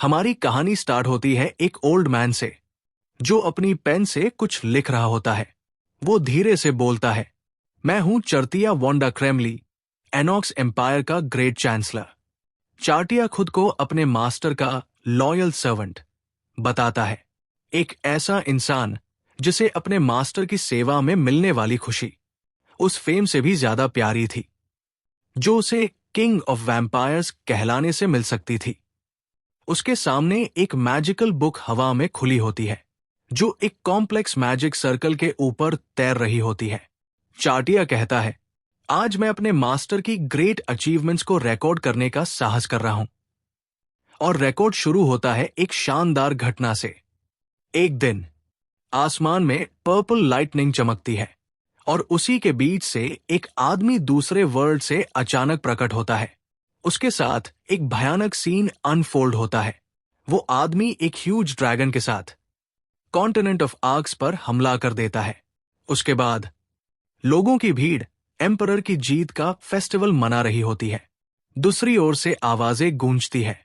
हमारी कहानी स्टार्ट होती है एक ओल्ड मैन से जो अपनी पेन से कुछ लिख रहा होता है। वो धीरे से बोलता है, मैं हूं चर्तिया वोंडा क्रेमली, एनॉक्स एम्पायर का ग्रेट चांसलर। चार्टिया खुद को अपने मास्टर का लॉयल सर्वेंट बताता है, एक ऐसा इंसान जिसे अपने मास्टर की सेवा में मिलने वाली खुशी उस फेम से भी ज्यादा प्यारी थी जो उसे किंग ऑफ वैम्पायर्स कहलाने से मिल सकती थी। उसके सामने एक मैजिकल बुक हवा में खुली होती है जो एक कॉम्प्लेक्स मैजिक सर्कल के ऊपर तैर रही होती है। चार्टिया कहता है, आज मैं अपने मास्टर की ग्रेट अचीवमेंट्स को रिकॉर्ड करने का साहस कर रहा हूं। और रिकॉर्ड शुरू होता है एक शानदार घटना से। एक दिन आसमान में पर्पल लाइटनिंग चमकती है और उसी के बीच से एक आदमी दूसरे वर्ल्ड से अचानक प्रकट होता है। उसके साथ एक भयानक सीन अनफोल्ड होता है। वो आदमी एक ह्यूज ड्रैगन के साथ कॉन्टिनेंट ऑफ आर्क्स पर हमला कर देता है। उसके बाद लोगों की भीड़ एम्परर की जीत का फेस्टिवल मना रही होती है। दूसरी ओर से आवाजें गूंजती है,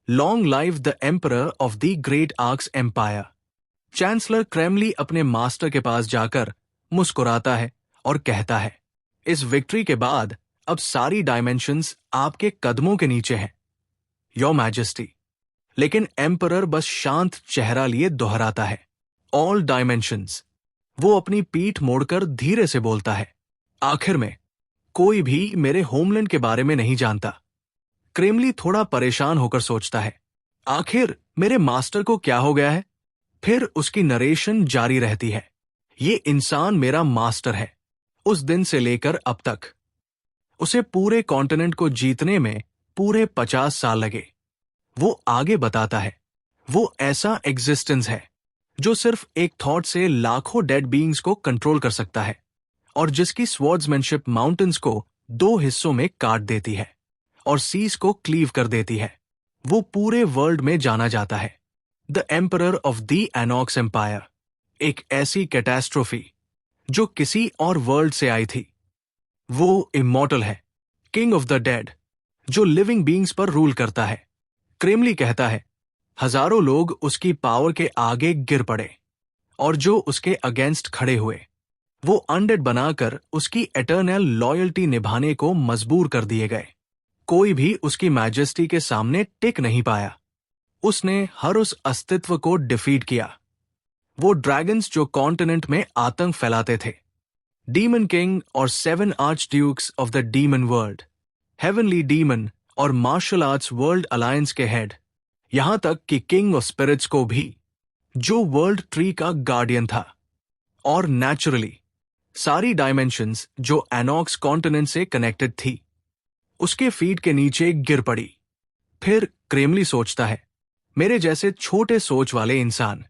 long live the emperor of the great Arks empire. Chancellor Kremli अपने मास्टर के पास जाकर मुस्कुराता है और कहता है, इस विक्ट्री के बाद अब सारी डायमेंशंस आपके कदमों के नीचे हैं, योर मैजेस्टी। लेकिन एम्परर बस शांत चेहरा लिए दोहराता है, ऑल डायमेंशंस। वो अपनी पीठ मोड़कर धीरे से बोलता है, आखिर में कोई भी मेरे होमलैंड के बारे में नहीं जानता। क्रेमली थोड़ा परेशान होकर सोचता है, आखिर मेरे मास्टर को क्या हो गया है। फिर उसकी नरेशन जारी रहती है, ये इंसान मेरा मास्टर है। उस दिन से लेकर अब तक उसे पूरे कॉन्टिनेंट को जीतने में पूरे 50 साल लगे। वो आगे बताता है, वो ऐसा एग्जिस्टेंस है जो सिर्फ एक थॉट से लाखों डेड बीइंग्स को कंट्रोल कर सकता है और जिसकी स्वॉर्ड्समैनशिप माउंटेन्स को 2 हिस्सों में काट देती है और सीज को क्लीव कर देती है। वो पूरे वर्ल्ड में जाना जाता है, the emperor of the Enox empire. एक ऐसी कैटास्ट्रोफी जो किसी और वर्ल्ड से आई थी। वो इमॉर्टल है, किंग ऑफ द डेड, जो लिविंग बीइंग्स पर रूल करता है। क्रेमली कहता है, हजारों लोग उसकी पावर के आगे गिर पड़े और जो उसके अगेंस्ट खड़े हुए वो अनडेड बनाकर उसकी एटर्नल लॉयल्टी निभाने को मजबूर कर दिए गए। कोई भी उसकी मैजेस्टी के सामने टिक नहीं पाया। उसने हर उस अस्तित्व को डिफीट किया। वो ड्रैगन्स जो कॉन्टिनेंट में आतंक फैलाते थे, डीमन किंग और 7 archdukes of the demon world, heavenly demon और मार्शल आर्ट्स वर्ल्ड अलायंस के हेड, यहां तक कि किंग ऑफ स्पिरिट्स को भी, जो वर्ल्ड ट्री का गार्डियन था। और नेचुरली सारी डायमेंशंस जो एनॉक्स कॉन्टिनेंट से कनेक्टेड थी उसके फीट के नीचे गिर पड़ी। फिर क्रेमली सोचता है, मेरे जैसे छोटे सोच वाले इंसान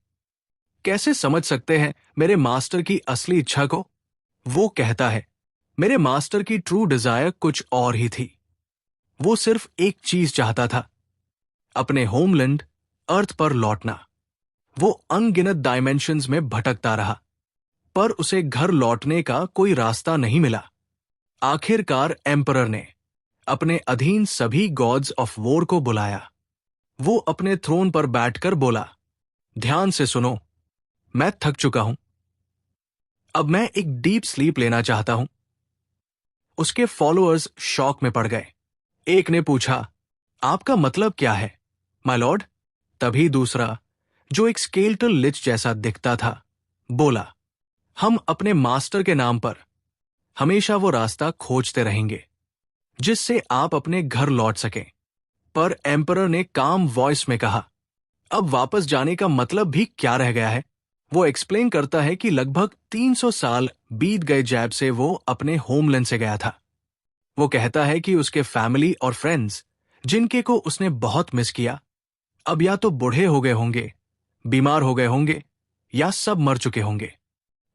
कैसे समझ सकते हैं मेरे मास्टर की असली इच्छा को। वो कहता है, मेरे मास्टर की ट्रू डिजायर कुछ और ही थी। वो सिर्फ एक चीज चाहता था, अपने होमलैंड अर्थ पर लौटना। वो अनगिनत डायमेंशंस में भटकता रहा पर उसे घर लौटने का कोई रास्ता नहीं मिला। आखिरकार एम्परर ने अपने अधीन सभी गॉड्स ऑफ वॉर को बुलाया। वो अपने थ्रोन पर बैठकर बोला, ध्यान से सुनो, मैं थक चुका हूं, अब मैं एक डीप स्लीप लेना चाहता हूं। उसके फॉलोअर्स शॉक में पड़ गए। एक ने पूछा, आपका मतलब क्या है माय लॉर्ड। तभी दूसरा, जो एक स्केलेटल लिच जैसा दिखता था, बोला, हम अपने मास्टर के नाम पर हमेशा वो रास्ता खोजते रहेंगे जिससे आप अपने घर लौट सकें। पर एम्परर ने काम वॉइस में कहा, अब वापस जाने का मतलब भी क्या रह गया है। वो एक्सप्लेन करता है कि लगभग 300 साल बीत गए जैब से वो अपने होमलैंड से गया था। वो कहता है कि उसके फैमिली और फ्रेंड्स जिनके को उसने बहुत मिस किया, अब या तो बूढ़े हो गए होंगे, बीमार हो गए होंगे या सब मर चुके होंगे।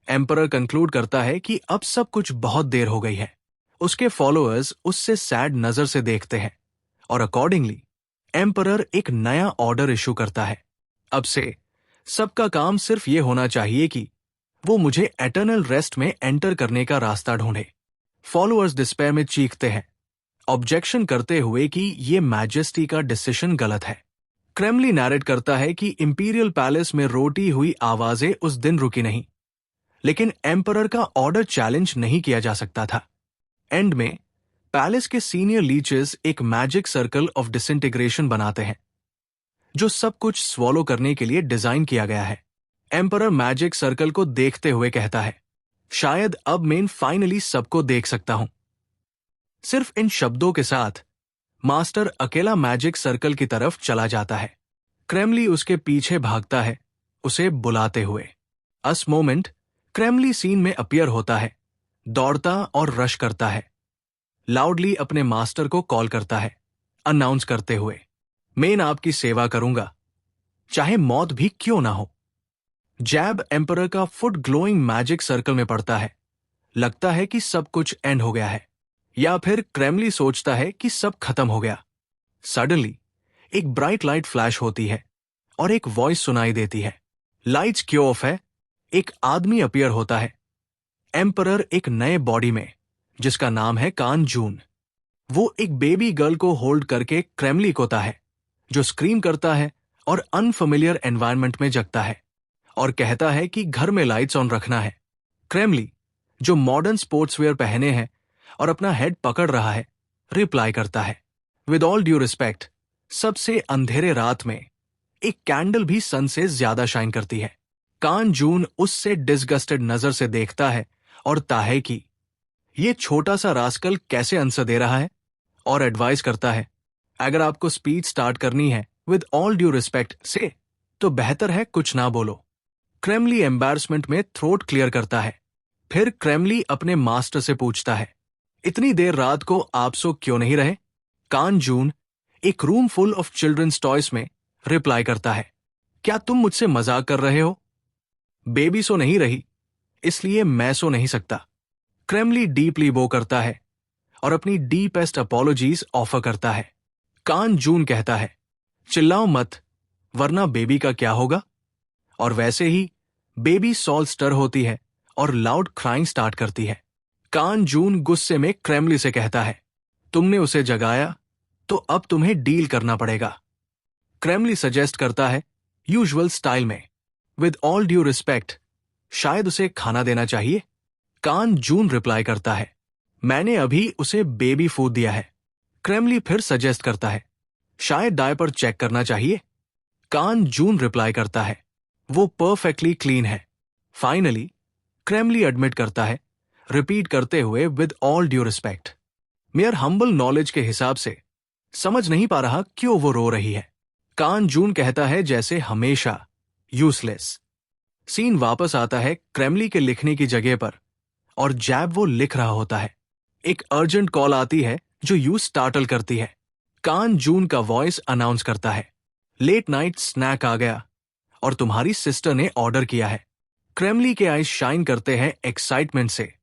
एम्परर कंक्लूड करता है कि अब सब कुछ बहुत देर हो गई है। उसके फॉलोअर्स उससे सैड नजर से देखते हैं और अकॉर्डिंगली एम्परर एक नया ऑर्डर इशू करता है। अब से सबका काम सिर्फ ये होना चाहिए कि वो मुझे एटर्नल रेस्ट में एंटर करने का रास्ता ढूंढे। फॉलोअर्स डिस्पेयर में चीखते हैं, ऑब्जेक्शन करते हुए कि ये मैजेस्टी का डिसीजन गलत है। क्रेमली नैरेट करता है कि इंपीरियल पैलेस में रोटी हुई आवाजें उस दिन रुकी नहीं, लेकिन एम्परर का ऑर्डर चैलेंज नहीं किया जा सकता था। एंड में पैलेस के सीनियर लीचेस एक मैजिक सर्कल ऑफ डिसइंटीग्रेशन बनाते हैं, जो सब कुछ स्वॉलो करने के लिए डिजाइन किया गया है। एम्परर मैजिक सर्कल को देखते हुए कहता है, शायद अब मैं फाइनली सबको देख सकता हूं। सिर्फ इन शब्दों के साथ मास्टर अकेला मैजिक सर्कल की तरफ चला जाता है। क्रेमली उसके पीछे भागता है, उसे बुलाते हुए। अस मोमेंट क्रेमली सीन में अपीयर होता है, दौड़ता और रश करता है, लाउडली अपने मास्टर को कॉल करता है, अनाउंस करते हुए, मैं आपकी सेवा करूंगा, चाहे मौत भी क्यों ना हो। जैब एम्परर का फुट ग्लोइंग मैजिक सर्कल में पड़ता है। लगता है कि सब कुछ एंड हो गया है, या फिर क्रेमली सोचता है कि सब खत्म हो गया। सडनली एक ब्राइट लाइट फ्लैश होती है और एक वॉइस सुनाई देती है, लाइट्स क्यों ऑफ है। एक आदमी अपीयर होता है, एम्परर एक नए बॉडी में, जिसका नाम है कान जून। वो एक बेबी गर्ल को होल्ड करके क्रेमली कोता है, जो स्क्रीम करता है और अनफेमिलियर एनवायरनमेंट में जगता है और कहता है कि घर में लाइट्स ऑन रखना है। क्रेमली, जो मॉडर्न स्पोर्ट्सवेयर पहने हैं और अपना हेड पकड़ रहा है, रिप्लाई करता है, विद ऑल ड्यू रिस्पेक्ट, सबसे अंधेरे रात में एक कैंडल भी सन से ज्यादा शाइन करती है। कान जून उससे डिसगस्टेड नजर से देखता है और ताहे कि ये छोटा सा रास्कल कैसे आंसर दे रहा है, और एडवाइस करता है, अगर आपको स्पीच स्टार्ट करनी है विद ऑल ड्यू रिस्पेक्ट से, तो बेहतर है कुछ ना बोलो। क्रेमली एम्बैरसमेंट में थ्रोट क्लियर करता है। फिर क्रेमली अपने मास्टर से पूछता है, इतनी देर रात को आप सो क्यों नहीं रहे। कान जून एक room full of childrens toys में रिप्लाई करता है, क्या तुम मुझसे मजाक कर रहे हो। बेबी सो नहीं रही, इसलिए मैं सो नहीं सकता। क्रेमली डीपली बो करता है और अपनी डीपेस्ट अपॉलॉजीज ऑफर करता है। कान जून कहता है, चिल्लाओ मत, वरना बेबी का क्या होगा। और वैसे ही बेबी सॉल स्टर होती है और लाउड क्राइंग स्टार्ट करती है। कान जून गुस्से में क्रेमली से कहता है, तुमने उसे जगाया तो अब तुम्हें डील करना पड़ेगा। क्रेमली सजेस्ट करता है, यूजुअल स्टाइल में, विद ऑल ड्यू रिस्पेक्ट, शायद उसे खाना देना चाहिए। कान जून रिप्लाई करता है, मैंने अभी उसे बेबी फूड दिया है। क्रेमली फिर सजेस्ट करता है, शायद डायपर चेक करना चाहिए। कान जून रिप्लाई करता है, वो परफेक्टली क्लीन है। फाइनली क्रेमली एडमिट करता है, रिपीट करते हुए, with all due respect, mayor humble knowledge के हिसाब से समझ नहीं पा रहा क्यों वो रो रही है। कान जून कहता है, जैसे हमेशा, यूजलेस। सीन वापस आता है क्रेमली के लिखने की जगह पर, और जैब वो लिख रहा होता है। एक अर्जेंट कॉल आती है जो यू स्टार्टल करती है। कान जून का वॉइस अनाउंस करता है, लेट नाइट स्नैक आ गया और तुम्हारी सिस्टर ने ऑर्डर किया है। क्रेमली के आईज शाइन करते हैं एक्साइटमेंट से,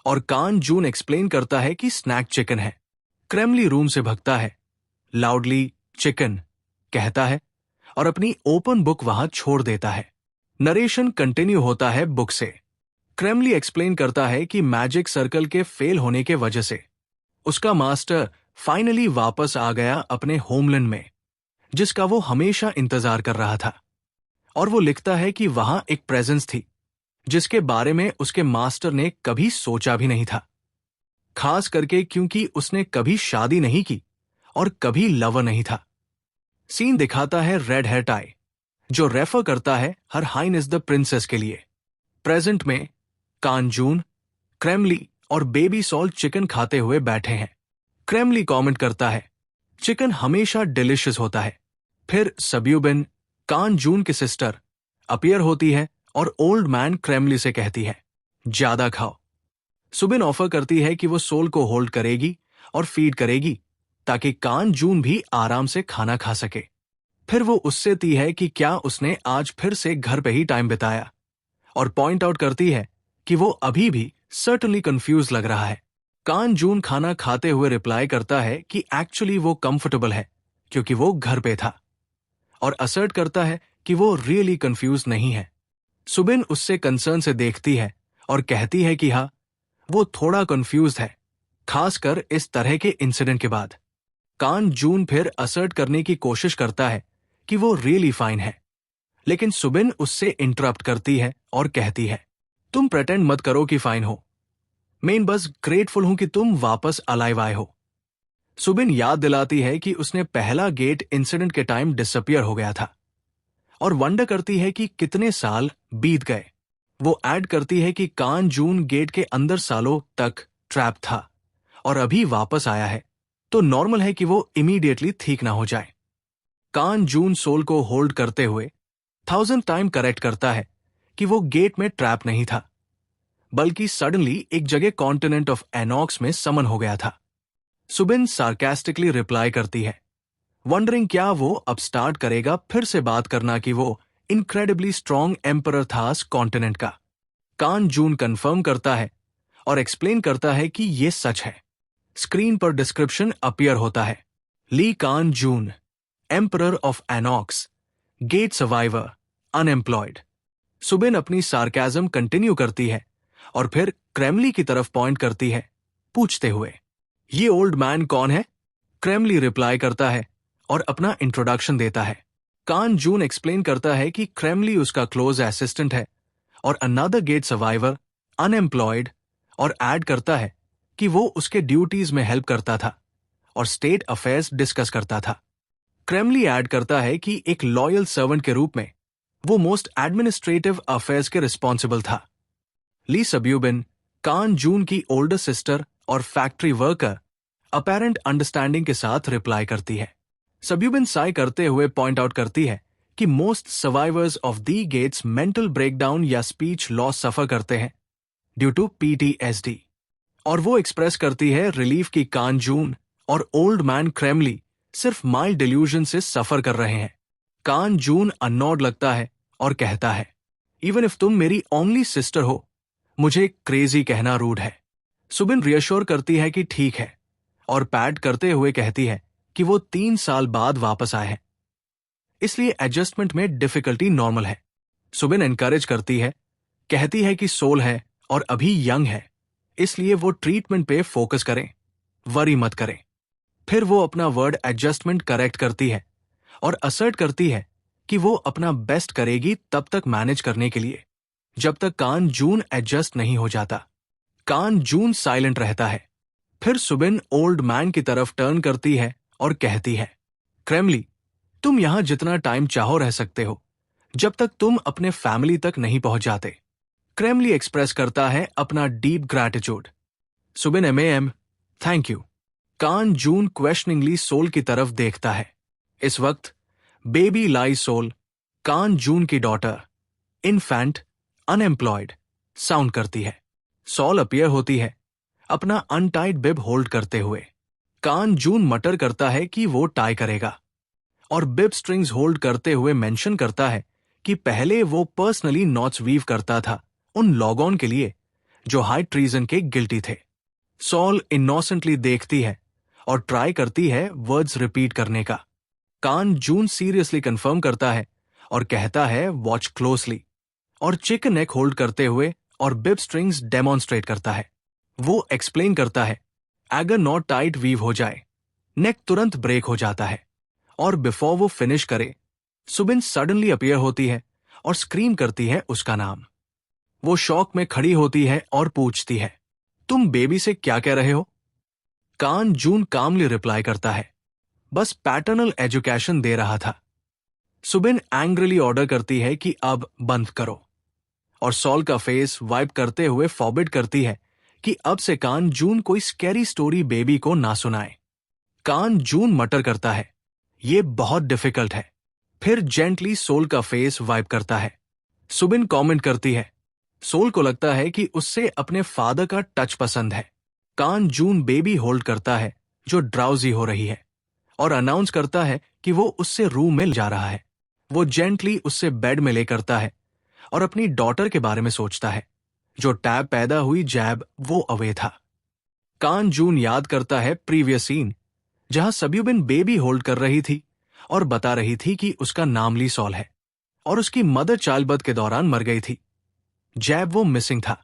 और कान जून एक्सप्लेन करता है कि स्नैक चिकन है। क्रेमली रूम से भगता है, लाउडली चिकन कहता है और अपनी ओपन बुक वहां छोड़ देता है। नरेशन कंटिन्यू होता है बुक से। क्रेमली एक्सप्लेन करता है कि मैजिक सर्कल के फेल होने के वजह से उसका मास्टर फाइनली वापस आ गया अपने होमलैंड में, जिसका वो हमेशा इंतजार कर रहा था। और वो लिखता है कि वहां एक प्रेजेंस थी जिसके बारे में उसके मास्टर ने कभी सोचा भी नहीं था, खास करके क्योंकि उसने कभी शादी नहीं की और कभी लवर नहीं था। सीन दिखाता है रेड हेयर टाई, जो रेफर करता है हर हाइनेस द प्रिंसेस के लिए। प्रेजेंट में कान जून, क्रेमली और बेबी सॉल चिकन खाते हुए बैठे हैं। क्रेमली कमेंट करता है, चिकन हमेशा डिलिशियस होता है। फिर सब्यूबिन, कान जून की सिस्टर, अपीयर होती है और ओल्ड मैन क्रेमली से कहती है, ज्यादा खाओ। सुबिन ऑफर करती है कि वो सोल को होल्ड करेगी और फीड करेगी ताकि कान जून भी आराम से खाना खा सके। फिर वो उससे ती है कि क्या उसने आज फिर से घर पे ही टाइम बिताया, और पॉइंट आउट करती है कि वो अभी भी सर्टनली कंफ्यूज लग रहा है। कान जून खाना खाते हुए रिप्लाई करता है कि एक्चुअली वो कंफर्टेबल है क्योंकि वो घर पे था, और असर्ट करता है कि वो रियली कंफ्यूज नहीं है। सुबिन उससे कंसर्न से देखती है और कहती है कि हाँ, वो थोड़ा कंफ्यूज है, खासकर इस तरह के इंसिडेंट के बाद। कान जून फिर असर्ट करने की कोशिश करता है कि वो रियली फाइन है, लेकिन सुबिन उससे इंटरप्ट करती है और कहती है, तुम प्रेटेंड मत करो कि फाइन हो, मैं बस ग्रेटफुल हूं कि तुम वापस अलाइव आए हो। सुबिन याद दिलाती है कि उसने पहला गेट इंसिडेंट के टाइम डिसअपियर हो गया था और वंडर करती है कि कितने साल बीत गए। वो ऐड करती है कि कान जून गेट के अंदर सालों तक ट्रैप था और अभी वापस आया है, तो नॉर्मल है कि वो इमीडिएटली ठीक ना हो जाए। कान जून सोल को होल्ड करते हुए 1000 टाइम करेक्ट करता है कि वो गेट में ट्रैप नहीं था, बल्कि सडनली एक जगह कॉन्टिनेंट ऑफ एनॉक्स में समन हो गया था। सुबिन सार्केस्टिकली रिप्लाई करती है, वंडरिंग क्या वो अब स्टार्ट करेगा फिर से बात करना कि वो इनक्रेडिबली स्ट्रॉन्ग एम्परर था उस कॉन्टिनेंट का। कान जून कंफर्म करता है और एक्सप्लेन करता है कि ये सच है। स्क्रीन पर डिस्क्रिप्शन अपीयर होता है, Lee Kan Jun, emperor of Enox, gate survivor, unemployed. Subin अपनी सार्केज्म कंटिन्यू करती है और फिर क्रेमली की तरफ पॉइंट करती है, पूछते हुए, ये ओल्ड मैन कौन है? क्रेमली रिप्लाई करता है और अपना इंट्रोडक्शन देता है। कान जून एक्सप्लेन करता है कि क्रेमली उसका क्लोज असिस्टेंट है और अनदर गेट सर्वाइवर, अनएम्प्लॉयड, और ऐड करता है कि वो उसके ड्यूटीज में हेल्प करता था और स्टेट अफेयर्स डिस्कस करता था। क्रेमली ऐड करता है कि एक लॉयल सर्वेंट के रूप में वो मोस्ट एडमिनिस्ट्रेटिव अफेयर्स के रिस्पॉन्सिबल था। ली सब्यूबिन, कान जून की ओल्डर सिस्टर और फैक्ट्री वर्कर, अपेरेंट अंडरस्टैंडिंग के साथ रिप्लाई करती है। सब्यूबिन साई करते हुए पॉइंट आउट करती है कि most survivors of the gates mental breakdown या स्पीच लॉस सफर करते हैं ड्यू टू PTSD, और वो एक्सप्रेस करती है रिलीफ की कान जून और ओल्ड मैन क्रेमली सिर्फ माइल्ड डिल्यूजन से सफर कर रहे हैं। कान जून अननॉड लगता है और कहता है, इवन इफ तुम मेरी ओनली सिस्टर हो, मुझे क्रेजी कहना रूड है। सुबिन रियश्योर करती है कि ठीक है और पैड करते हुए कहती है कि वो 3 साल बाद वापस आए हैं, इसलिए एडजस्टमेंट में डिफिकल्टी नॉर्मल है। सुबिन एनकरेज करती है, कहती है कि सोल है और अभी यंग है, इसलिए वो ट्रीटमेंट पे फोकस करें, वरी मत करें। फिर वो अपना वर्ड एडजस्टमेंट करेक्ट करती है और असर्ट करती है कि वो अपना बेस्ट करेगी तब तक मैनेज करने के लिए, जब तक कान जून एडजस्ट नहीं हो जाता। कान जून साइलेंट रहता है। फिर सुबिन ओल्ड मैन की तरफ टर्न करती है और कहती है, क्रेमली, तुम यहां जितना टाइम चाहो रह सकते हो, जब तक तुम अपने फैमिली तक नहीं पहुंच जाते। क्रेमली एक्सप्रेस करता है अपना deep gratitude. Subin MAM, thank you. Kan Jun questioningly Sol की तरफ देखता है। इस वक्त बेबी लाई सोल, कान जून की डॉटर, इन्फेंट, अनएम्प्लॉयड, साउंड करती है। सॉल अपीयर होती है, अपना अनटाइड बिब होल्ड करते हुए। कान जून मटर करता है कि वो टाई करेगा और बिब स्ट्रिंग्स होल्ड करते हुए मेंशन करता है कि पहले वो पर्सनली नॉट्स वीव करता था उन लॉगऑन के लिए जो हाई ट्रीजन के गिल्टी थे। सॉल इनोसेंटली देखती है और ट्राई करती है वर्ड्स रिपीट करने का। कान जून सीरियसली कंफर्म करता है और कहता है वॉच क्लोजली, और चिकन नेक होल्ड करते हुए और बिब स्ट्रिंग्स डेमोन्स्ट्रेट करता है। वो एक्सप्लेन करता है, अगर नॉट टाइट वीव हो जाए, नेक तुरंत ब्रेक हो जाता है। और बिफोर वो फिनिश करे, सुबिन सडनली अपीयर होती है और स्क्रीम करती है उसका नाम। वो शॉक में खड़ी होती है और पूछती है, तुम बेबी से क्या कह रहे हो? कान जून कामली रिप्लाई करता है, बस पैटर्नल एजुकेशन दे रहा था। सुबिन एंग्रिली ऑर्डर करती है कि अब बंद करो, और सॉल का फेस वाइप करते हुए फॉरबिड करती है कि अब से कान जून कोई स्कैरी स्टोरी बेबी को ना सुनाए। कान जून मटर करता है, ये बहुत डिफिकल्ट है, फिर जेंटली सोल का फेस वाइप करता है। सुबिन कमेंट करती है, सोल को लगता है कि उससे अपने फादर का टच पसंद है। कान जून बेबी होल्ड करता है जो ड्राउजी हो रही है और अनाउंस करता है कि वो उससे रूम में जा रहा है। वो जेंटली उससे बेड में ले करता है और अपनी डॉटर के बारे में सोचता है जो टैब पैदा हुई जैब वो अवे था। कान जून याद करता है प्रीवियस सीन जहां सब्यूबिन बेबी होल्ड कर रही थी और बता रही थी कि उसका नाम ली सॉल है और उसकी मदर चाइल्डबर्थ के दौरान मर गई थी। जैब वो मिसिंग था।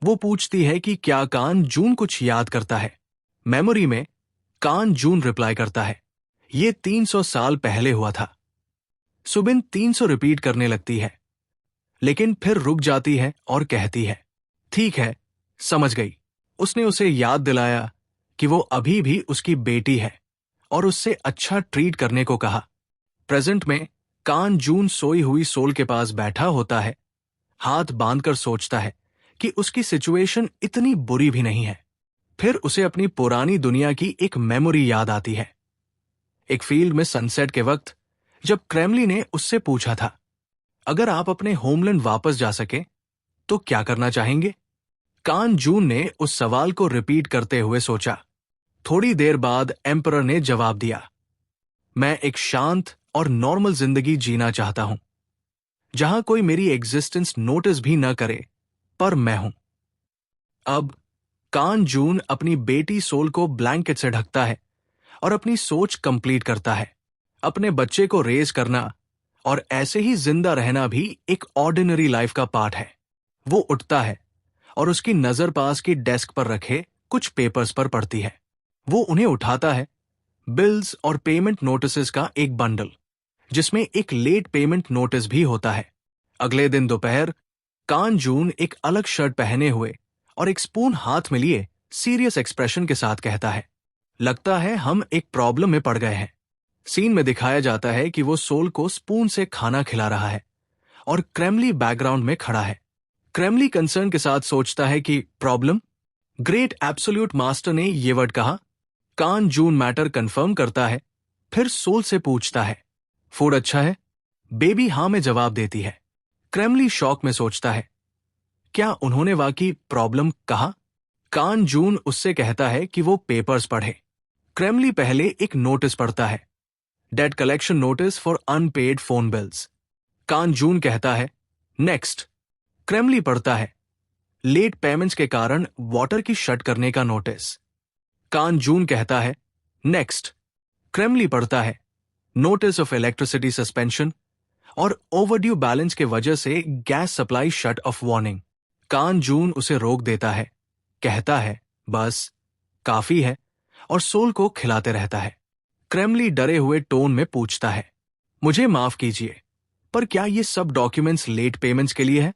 वो पूछती है कि क्या कान जून कुछ याद करता है। मेमोरी में कान जून रिप्लाई करता है, ये 300 साल पहले हुआ था। सुबिन 300 रिपीट करने लगती है, लेकिन फिर रुक जाती है और कहती है, ठीक है, समझ गई। उसने उसे याद दिलाया कि वो अभी भी उसकी बेटी है और उससे अच्छा ट्रीट करने को कहा। प्रेजेंट में कान जून सोई हुई सोल के पास बैठा होता है, हाथ बांधकर सोचता है कि उसकी सिचुएशन इतनी बुरी भी नहीं है। फिर उसे अपनी पुरानी दुनिया की एक मेमोरी याद आती है। एक फील्ड में सनसेट के वक्त जब क्रेमली ने उससे पूछा था, अगर आप अपने होमलैंड वापस जा सके तो क्या करना चाहेंगे? कान जून ने उस सवाल को रिपीट करते हुए सोचा। थोड़ी देर बाद एम्परर ने जवाब दिया, मैं एक शांत और नॉर्मल जिंदगी जीना चाहता हूं, जहां कोई मेरी एग्जिस्टेंस नोटिस भी न करे, पर मैं हूं। अब कान जून अपनी बेटी सोल को ब्लैंकेट से ढकता है और अपनी सोच कंप्लीट करता है। अपने बच्चे को रेज करना और ऐसे ही जिंदा रहना भी एक ऑर्डिनरी लाइफ का पार्ट है। वो उठता है और उसकी नजर पास की डेस्क पर रखे कुछ पेपर्स पर पड़ती है। वो उन्हें उठाता है, बिल्स और पेमेंट नोटिसेस का एक बंडल, जिसमें एक लेट पेमेंट नोटिस भी होता है। अगले दिन दोपहर कान जून एक अलग शर्ट पहने हुए और एक स्पून हाथ में लिए सीरियस एक्सप्रेशन के साथ कहता है, लगता है हम एक प्रॉब्लम में पड़ गए हैं। सीन में दिखाया जाता है कि वो सोल को स्पून से खाना खिला रहा है और क्रेमली बैकग्राउंड में खड़ा है। क्रेमली कंसर्न के साथ सोचता है कि प्रॉब्लम? ग्रेट एब्सोल्यूट मास्टर ने ये वर्ड कहा। कान जून मैटर कंफर्म करता है, फिर सोल से पूछता है, फूड अच्छा है? बेबी हां में जवाब देती है। क्रेमली शॉक में सोचता है, क्या उन्होंने वाकई प्रॉब्लम कहा? कान जून उससे कहता है कि वो पेपर्स पढ़े। क्रेमली पहले एक नोटिस पढ़ता है, debt collection notice for unpaid phone bills. Kan Jun कहता है, नेक्स्ट। क्रेमली पढ़ता है, लेट पेमेंट्स के कारण वाटर की शट करने का नोटिस। कान जून कहता है, नेक्स्ट। क्रेमली पढ़ता है, नोटिस ऑफ इलेक्ट्रिसिटी सस्पेंशन और ओवरड्यू बैलेंस के वजह से gas supply shut off warning. Kan Jun उसे रोक देता है, कहता है, बस काफी है, और सोल को खिलाते रहता है। क्रेमली डरे हुए टोन में पूछता है, मुझे माफ कीजिए, पर क्या ये सब डॉक्यूमेंट्स लेट पेमेंट्स के लिए है?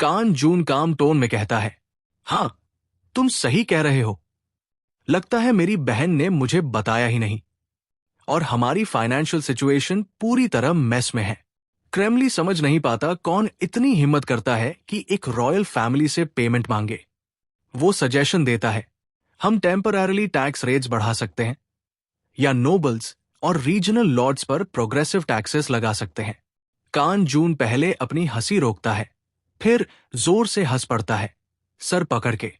कान जून काम टोन में कहता है, हां, तुम सही कह रहे हो। लगता है मेरी बहन ने मुझे बताया ही नहीं और हमारी फाइनेंशियल सिचुएशन पूरी तरह मेस में है। क्रेमली समझ नहीं पाता कौन इतनी हिम्मत करता है कि एक रॉयल फैमिली से पेमेंट मांगे। वो सजेशन देता है, हम टेम्पररीली टैक्स रेट्स बढ़ा सकते हैं या नोबल्स और रीजनल लॉर्ड्स पर प्रोग्रेसिव टैक्सेस लगा सकते हैं। कान जून पहले अपनी हंसी रोकता है, फिर जोर से हंस पड़ता है, सर पकड़ के।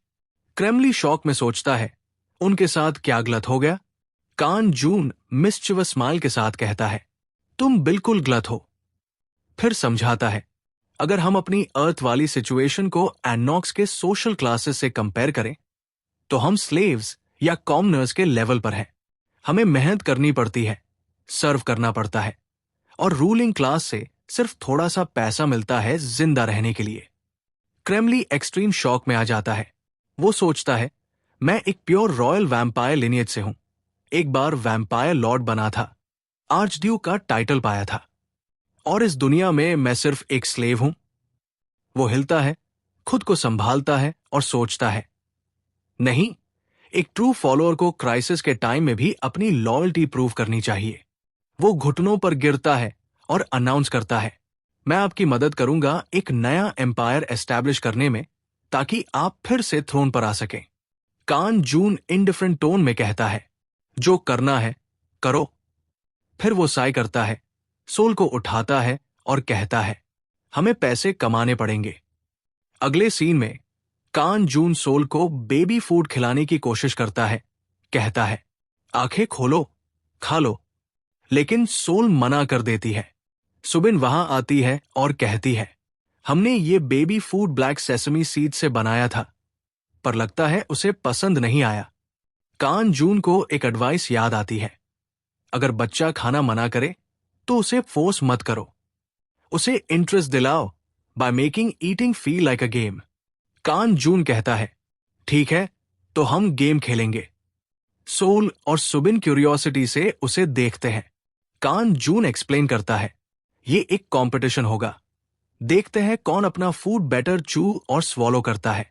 क्रेमली शॉक में सोचता है, उनके साथ क्या गलत हो गया? कान जून मिस्चिवस स्माइल के साथ कहता है, तुम बिल्कुल गलत हो। फिर समझाता है, अगर हम अपनी अर्थ वाली सिचुएशन को एनॉक्स के सोशल क्लासेस से कंपेयर करें तो हम स्लेव्स या कॉमनर्स के लेवल पर हैं। हमें मेहनत करनी पड़ती है, सर्व करना पड़ता है, और रूलिंग क्लास से सिर्फ थोड़ा सा पैसा मिलता है जिंदा रहने के लिए। क्रेमली एक्सट्रीम शॉक में आ जाता है। वो सोचता है, मैं एक प्योर रॉयल वैम्पायर लिनियज से हूं, एक बार वैम्पायर लॉर्ड बना था, आर्चड्यूक का टाइटल पाया था, और इस दुनिया में मैं सिर्फ एक स्लेव हूं। वो हिलता है, खुद को संभालता है और सोचता है, नहीं, एक ट्रू फॉलोअर को क्राइसिस के टाइम में भी अपनी लॉयल्टी प्रूव करनी चाहिए। वो घुटनों पर गिरता है और अनाउंस करता है, मैं आपकी मदद करूंगा एक नया एम्पायर एस्टैब्लिश करने में, ताकि आप फिर से थ्रोन पर आ सकें। कान जून इंडिफरेंट टोन में कहता है, जो करना है करो। फिर वो साय करता है, सोल को उठाता है और कहता है, हमें पैसे कमाने पड़ेंगे। अगले सीन में कान जून सोल को बेबी फूड खिलाने की कोशिश करता है, कहता है, आंखें खोलो, खा लो, लेकिन सोल मना कर देती है। सुबिन वहां आती है और कहती है, हमने ये baby food black sesame seed से बनाया था, पर लगता है उसे पसंद नहीं आया। कान जून को एक एडवाइस याद आती है, अगर बच्चा खाना मना करे तो उसे फोर्स मत करो, उसे इंटरेस्ट दिलाओ by making eating feel like a game. Kan Jun कहता है, ठीक है, तो हम गेम खेलेंगे। सोल और सुबिन क्यूरियोसिटी से उसे देखते हैं। कान जून एक्सप्लेन करता है, ये एक कंपटीशन होगा। देखते हैं कौन अपना फूड बेटर चू और स्वॉलो करता है।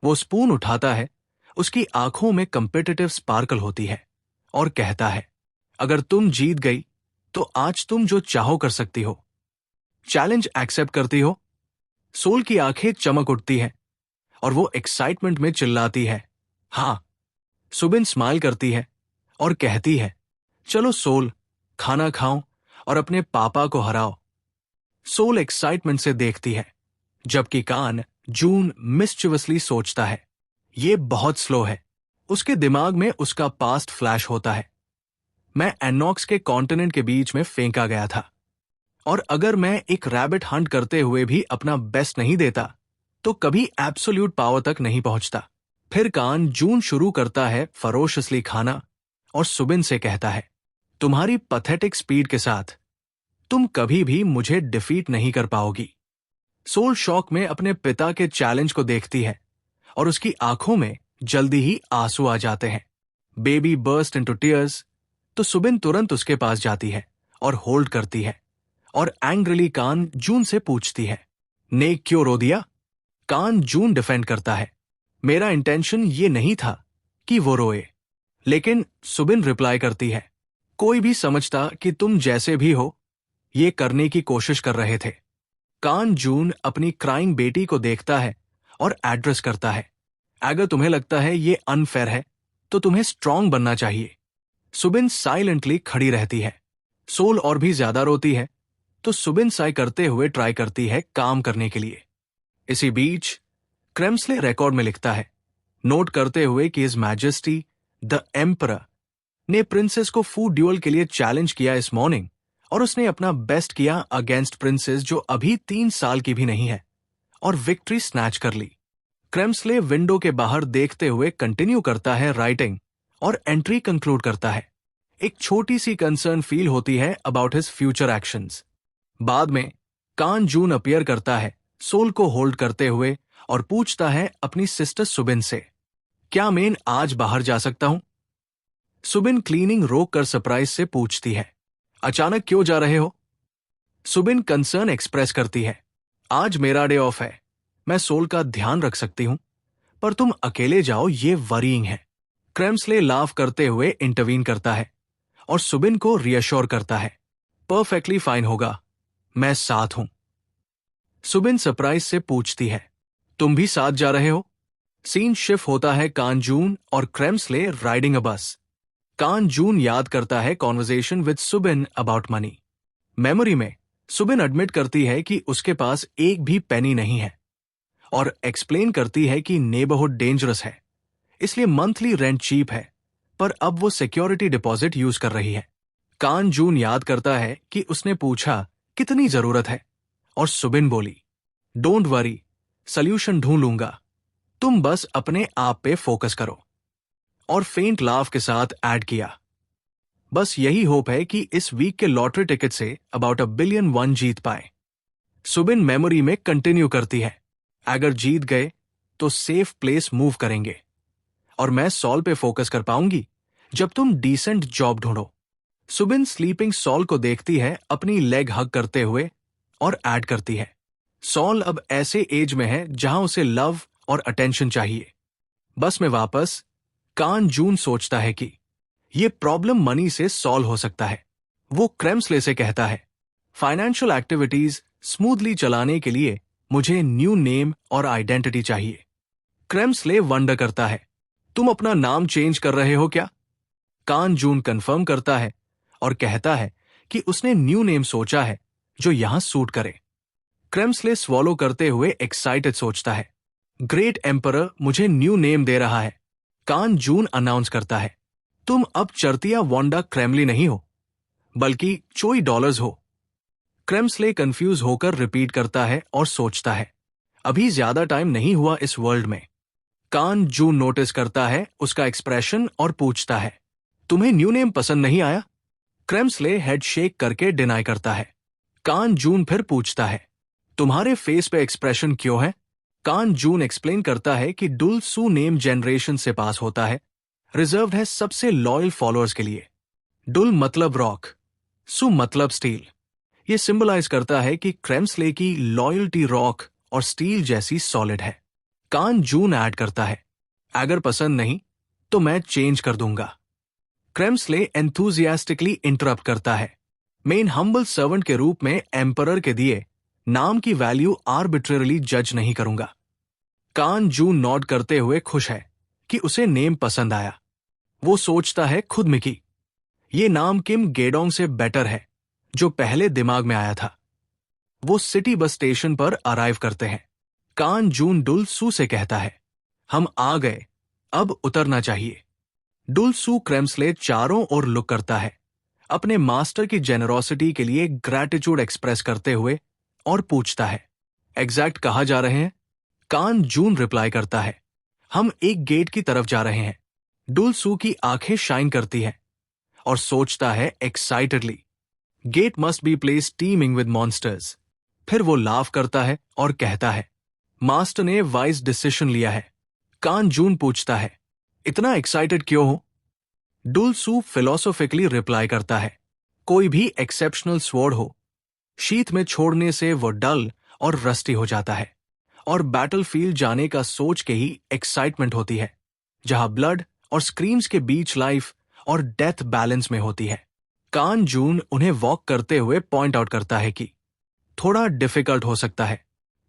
वो स्पून उठाता है, उसकी आंखों में कंपेटिटिव स्पार्कल होती है और कहता है, अगर तुम जीत गई तो आज तुम जो चाहो कर सकती हो। चैलेंज एक्सेप्ट करती हो? सोल की आंखें चमक उठती हैं और वो एक्साइटमेंट में चिल्लाती है, हाँ। सुबिन स्माइल करती है और कहती है, चलो सोल, खाना खाओ और अपने पापा को हराओ। सोल एक्साइटमेंट से देखती है, जबकि कान जून मिस्चिवसली सोचता है, ये बहुत स्लो है। उसके दिमाग में उसका पास्ट फ्लैश होता है। मैं एनॉक्स के कॉन्टिनेंट के बीच में फेंका गया था, और अगर मैं एक रैबिट हंट करते हुए भी अपना बेस्ट नहीं देता तो कभी एब्सोल्यूट पावर तक नहीं पहुंचता। फिर कान जून शुरू करता है फरोशसली खाना और सुबिन से कहता है, तुम्हारी पथेटिक स्पीड के साथ तुम कभी भी मुझे डिफीट नहीं कर पाओगी। सोल शॉक में अपने पिता के चैलेंज को देखती है और उसकी आंखों में जल्दी ही आंसू आ जाते हैं। बेबी बर्स्ट इनटू टीयर्स तो सुबिन तुरंत उसके पास जाती है और होल्ड करती है और एंग्रिली कान जून से पूछती है, ने क्यों रो दिया? कान जून डिफेंड करता है, मेरा इंटेंशन ये नहीं था कि वो रोए। लेकिन सुबिन रिप्लाई करती है, कोई भी समझता कि तुम जैसे भी हो ये करने की कोशिश कर रहे थे। कान जून अपनी क्राइंग बेटी को देखता है और एड्रेस करता है, अगर तुम्हें लगता है ये अनफेयर है तो तुम्हें स्ट्रांग बनना चाहिए। सुबिन साइलेंटली खड़ी रहती है। सोल और भी ज्यादा रोती है तो सुबिन साई करते हुए ट्राई करती है काम करने के लिए। इसी बीच क्रेम्सले रिकॉर्ड में लिखता है, नोट करते हुए कि हिज मैजेस्टी द एम्परर ने प्रिंसेस को फूड ड्यूअल के लिए चैलेंज किया इस मॉर्निंग, और उसने अपना बेस्ट किया अगेंस्ट प्रिंसेस जो अभी 3 साल की भी नहीं है, और विक्ट्री स्नैच कर ली। क्रेम्सले विंडो के बाहर देखते हुए कंटिन्यू करता है राइटिंग और एंट्री कंक्लूड करता है, एक छोटी सी कंसर्न फील होती है अबाउट हिज फ्यूचर एक्शंस। बाद में कान जून अपीयर करता है सोल को होल्ड करते हुए और पूछता है अपनी सिस्टर सुबिन से, क्या मैं आज बाहर जा सकता हूं? सुबिन क्लीनिंग रोक कर सरप्राइज से पूछती है, अचानक क्यों जा रहे हो? सुबिन कंसर्न एक्सप्रेस करती है, आज मेरा डे ऑफ है, मैं सोल का ध्यान रख सकती हूं, पर तुम अकेले जाओ ये वरीइंग है। क्रेम्सले लाफ करते हुए इंटरवीन करता है और सुबिन को रियश्योर करता है, परफेक्टली फाइन होगा, मैं साथ हूं। सुबिन सरप्राइज से पूछती है, तुम भी साथ जा रहे हो? सीन शिफ्ट होता है कान जून और क्रेम्सले राइडिंग अ बस। कान जून याद करता है conversation with Subin about money. Memory में सुबिन एडमिट करती है कि उसके पास एक भी पेनी नहीं है और एक्सप्लेन करती है कि नेबरहुड डेंजरस है, इसलिए मंथली रेंट चीप है, पर अब वो सिक्योरिटी डिपॉजिट यूज कर रही है। कान जून याद करता है कि उसने पूछा कितनी जरूरत है, और सुबिन बोली, डोंट वरी, सल्यूशन ढूंढ लूंगा, तुम बस अपने आप पे फोकस करो। और फेंट लाफ के साथ ऐड किया, बस यही होप है कि इस वीक के लॉटरी टिकट से अबाउट $1 बिलियन जीत पाए। सुबिन मेमोरी में कंटिन्यू करती है, अगर जीत गए तो सेफ प्लेस मूव करेंगे और मैं सॉल पे फोकस कर पाऊंगी जब तुम डिसेंट जॉब ढूंढो। सुबिन स्लीपिंग सॉल को देखती है अपनी लेग हग करते हुए और ऐड करती है, सॉल अब ऐसे एज में है जहां उसे लव और अटेंशन चाहिए। बस में वापस कान जून सोचता है कि ये प्रॉब्लम मनी से सॉल्व हो सकता है। वो क्रेम्सले से कहता है, फाइनेंशियल एक्टिविटीज स्मूथली चलाने के लिए मुझे न्यू नेम और आइडेंटिटी चाहिए। क्रेम्सले वंडर करता है, तुम अपना नाम चेंज कर रहे हो क्या? कान जून कंफर्म करता है और कहता है कि उसने न्यू नेम सोचा है जो यहां सूट करे। क्रेम्सले स्वॉलो करते हुए एक्साइटेड सोचता है, ग्रेट एम्परर मुझे न्यू नेम दे रहा है। कान जून अनाउंस करता है, तुम अब चर्तिया वांडा क्रेमली नहीं हो, बल्कि चोई डॉलर्स हो। क्रेम्सले कंफ्यूज होकर रिपीट करता है और सोचता है, अभी ज्यादा टाइम नहीं हुआ इस वर्ल्ड में। कान जून नोटिस करता है उसका एक्सप्रेशन और पूछता है, तुम्हें न्यू नेम पसंद नहीं आया? क्रेम्सले हेड शेक करके डिनाई करता है। कान जून फिर पूछता है, तुम्हारे फेस पे एक्सप्रेशन क्यों है? कान जून एक्सप्लेन करता है कि डुल सू नेम जनरेशन से पास होता है, रिजर्व्ड है सबसे लॉयल फॉलोअर्स के लिए। डुल मतलब रॉक, सू मतलब स्टील। ये सिंबलाइज करता है कि क्रेम्सले की लॉयल्टी रॉक और स्टील जैसी सॉलिड है। कान जून ऐड करता है, अगर पसंद नहीं तो मैं चेंज कर दूंगा। क्रेम्सले एंथुजियास्टिकली इंटरप्ट करता है, मैं इन हम्बल सर्वेंट के रूप में एम्परर के दिए नाम की वैल्यू आर्बिट्रेरली जज नहीं करूंगा। कान जून नॉड करते हुए खुश है कि उसे नेम पसंद आया। वो सोचता है खुद में कि ये नाम किम गेडोंग से बेटर है जो पहले दिमाग में आया था। वो सिटी बस स्टेशन पर अराइव करते हैं। कान जून डुल सू से कहता है, हम आ गए, अब उतरना चाहिए। डुल सू क्रेम्सले चारों ओर लुक करता है, अपने मास्टर की जेनरोसिटी के लिए ग्रैटिट्यूड एक्सप्रेस करते हुए, और पूछता है, एग्जैक्ट कहाँ जा रहे हैं? कान जून रिप्लाई करता है, हम एक गेट की तरफ जा रहे हैं। डुल सू की आंखें शाइन करती हैं और सोचता है excitedly, gate must be place teeming with monsters. फिर वो लाफ करता है और कहता है, मास्टर ने वाइज डिसीजन लिया है। कान जून पूछता है, इतना एक्साइटेड क्यों हो? डुल सू फिलोसोफिकली रिप्लाई करता है, कोई भी एक्सेप्शनल स्वॉर्ड हो, शीत में छोड़ने से वो डल और रस्टी हो जाता है, और बैटलफील्ड जाने का सोच के ही एक्साइटमेंट होती है, जहां ब्लड और स्क्रीम्स के बीच लाइफ और डेथ बैलेंस में होती है। कान जून उन्हें वॉक करते हुए पॉइंट आउट करता है कि थोड़ा डिफिकल्ट हो सकता है,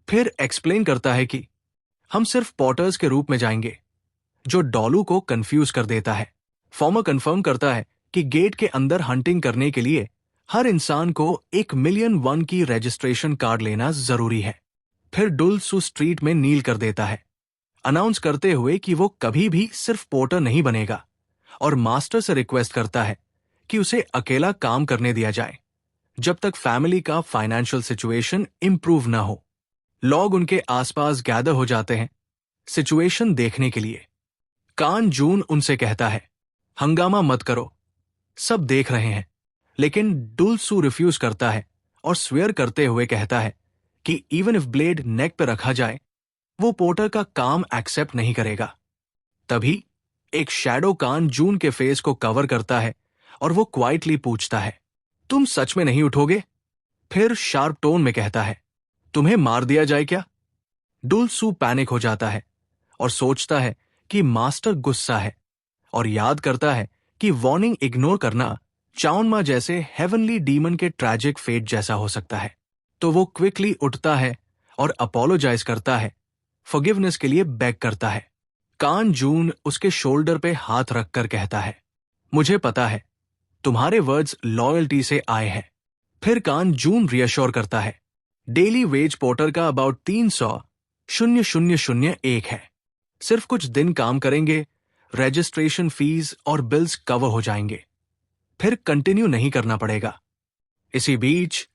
फिर एक्सप्लेन करता है कि हम सिर्फ पॉटर्स के रूप में जाएंगे, जो डॉलू को कंफ्यूज कर देता है। फॉर्मर कंफर्म करता है कि गेट के अंदर हंटिंग करने के लिए हर इंसान को 1,000,001 की रजिस्ट्रेशन कार्ड लेना जरूरी है। फिर डुल सू स्ट्रीट में नील कर देता है, अनाउंस करते हुए कि वो कभी भी सिर्फ पोर्टर नहीं बनेगा, और मास्टर से रिक्वेस्ट करता है कि उसे अकेला काम करने दिया जाए जब तक फैमिली का फाइनेंशियल सिचुएशन इंप्रूव ना हो। लोग उनके आसपास गैदर हो जाते हैं सिचुएशन देखने के लिए। कान जून उनसे कहता है, हंगामा मत करो, सब देख रहे हैं। लेकिन डुल सू रिफ्यूज करता है और स्वेयर करते हुए कहता है कि इवन इफ ब्लेड नेक पर रखा जाए, वो पोर्टर का काम एक्सेप्ट नहीं करेगा। तभी एक शैडो कान जून के फेस को कवर करता है और वो क्वाइटली पूछता है, तुम सच में नहीं उठोगे? फिर शार्प टोन में कहता है, तुम्हें मार दिया जाए क्या? डुल सू पैनिक हो जाता है और सोचता है कि मास्टर गुस्सा है, और याद करता है कि वार्निंग इग्नोर करना चाउनमा जैसे हेवनली डीमन के ट्रैजिक फेट जैसा हो सकता है। तो वो क्विकली उठता है और अपोलोजाइज करता है, फॉरगिवनेस के लिए बेग करता है। कान जून उसके शोल्डर पे हाथ रखकर कहता है, मुझे पता है तुम्हारे वर्ड्स लॉयल्टी से आए हैं। फिर कान जून रियश्योर करता है, डेली वेज पोर्टर का अबाउट 300,001 है। सिर्फ कुछ दिन काम करेंगे, रजिस्ट्रेशन फीस और बिल्स कवर हो जाएंगे, फिर कंटिन्यू नहीं करना पड़ेगा। इसी बीच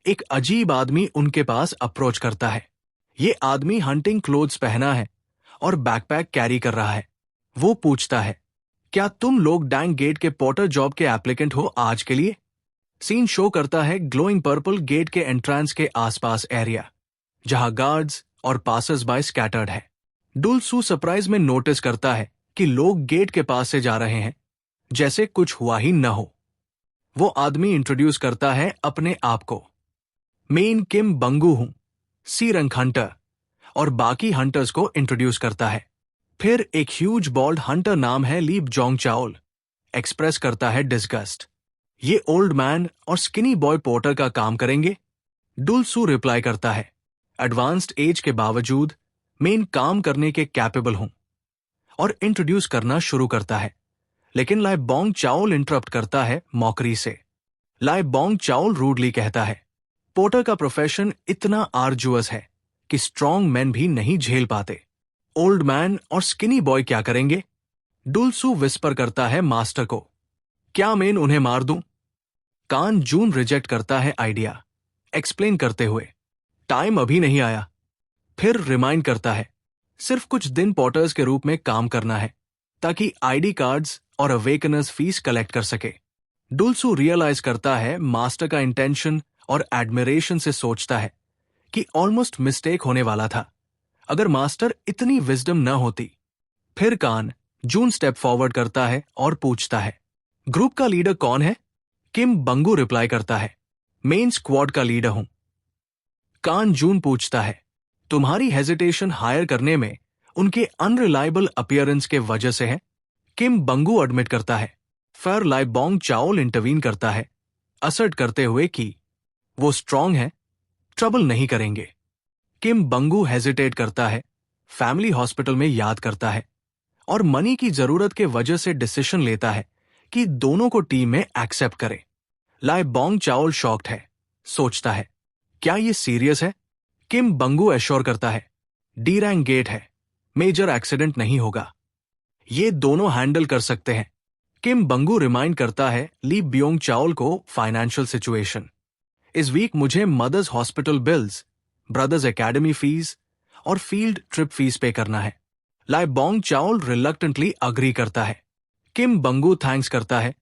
एक अजीब आदमी उनके पास अप्रोच करता है। ये आदमी हंटिंग क्लोथ्स पहना है और बैकपैक कैरी कर रहा है। वो पूछता है, क्या तुम लोग डैंग गेट के पोर्टर जॉब के एप्लीकेंट हो आज के लिए? सीन शो करता है ग्लोइंग पर्पल गेट के एंट्रेंस के आसपास एरिया, जहां गार्ड्स और पासर्स बाय स्कैटर्ड है। डुल सू सरप्राइज में नोटिस करता है कि लोग गेट के पास से जा रहे हैं, जैसे कुछ हुआ ही न हो। वो आदमी इंट्रोड्यूस करता है अपने आप को, मेन किम बंगू हूं, सी रंग हंटर, और बाकी हंटर्स को इंट्रोड्यूस करता है। फिर एक ह्यूज बॉल्ड हंटर नाम है लीप जोंग चाओल एक्सप्रेस करता है डिस्गस्ट, ये ओल्ड मैन और स्किनी बॉय पोर्टर का काम करेंगे। डुल सू रिप्लाई करता है, एडवांस्ड एज के बावजूद मेन काम करने के कैपेबल हूं, और इंट्रोड्यूस करना शुरू करता है। लेकिन लाई बोंग चाओल इंटरप्ट करता है मॉकरी से। लाई बोंग चाओल रूडली कहता है, पोर्टर का प्रोफेशन इतना आर्जुअस है कि स्ट्रॉन्ग मैन भी नहीं झेल पाते। ओल्ड मैन और स्किनी बॉय क्या करेंगे? डुल सू विस्पर करता है मास्टर को, क्या मैं उन्हें मार दूं? कान जून रिजेक्ट करता है आइडिया, एक्सप्लेन करते हुए, टाइम अभी नहीं आया। फिर रिमाइंड करता है, सिर्फ कुछ दिन पॉटर्स के रूप में काम करना है, ताकि आईडी कार्ड्स और अवेकनर्स फीस कलेक्ट कर सके। डुल सू रियलाइज करता है मास्टर का इंटेंशन और एडमिरेशन से सोचता है कि ऑलमोस्ट मिस्टेक होने वाला था अगर मास्टर इतनी विजडम न होती। फिर कान जून स्टेप फॉरवर्ड करता है और पूछता है, ग्रुप का लीडर कौन है? किम बंगू रिप्लाई करता है, मेन स्क्वाड का लीडर हूं। कान जून पूछता है, तुम्हारी हेजिटेशन हायर करने में उनके अनरिलायबल अपीयरेंस के वजह से है? किम बंगू एडमिट करता है। फिर लाई बोंग चाओल इंटरवीन करता है, असर्ट करते हुए कि वो स्ट्रांग है, ट्रबल नहीं करेंगे। किम बंगू हेजिटेट करता है, फैमिली हॉस्पिटल में याद करता है और मनी की जरूरत के वजह से डिसीजन लेता है कि दोनों को टीम में एक्सेप्ट करे। लाई बोंग चाओल शॉक्ड है, सोचता है, क्या ये सीरियस है? किम बंगू एश्योर करता है, डी रैंक गेट है, मेजर एक्सीडेंट नहीं होगा, ये दोनों हैंडल कर सकते हैं। किम बंगू रिमाइंड करता है ली ब्योंग चाओल को फाइनेंशियल सिचुएशन। इस वीक मुझे mother's hospital bills, brother's academy fees और फील्ड ट्रिप फीस पे करना है। Lai Bong Chul reluctantly agree करता है। किम बंगू थैंक्स करता है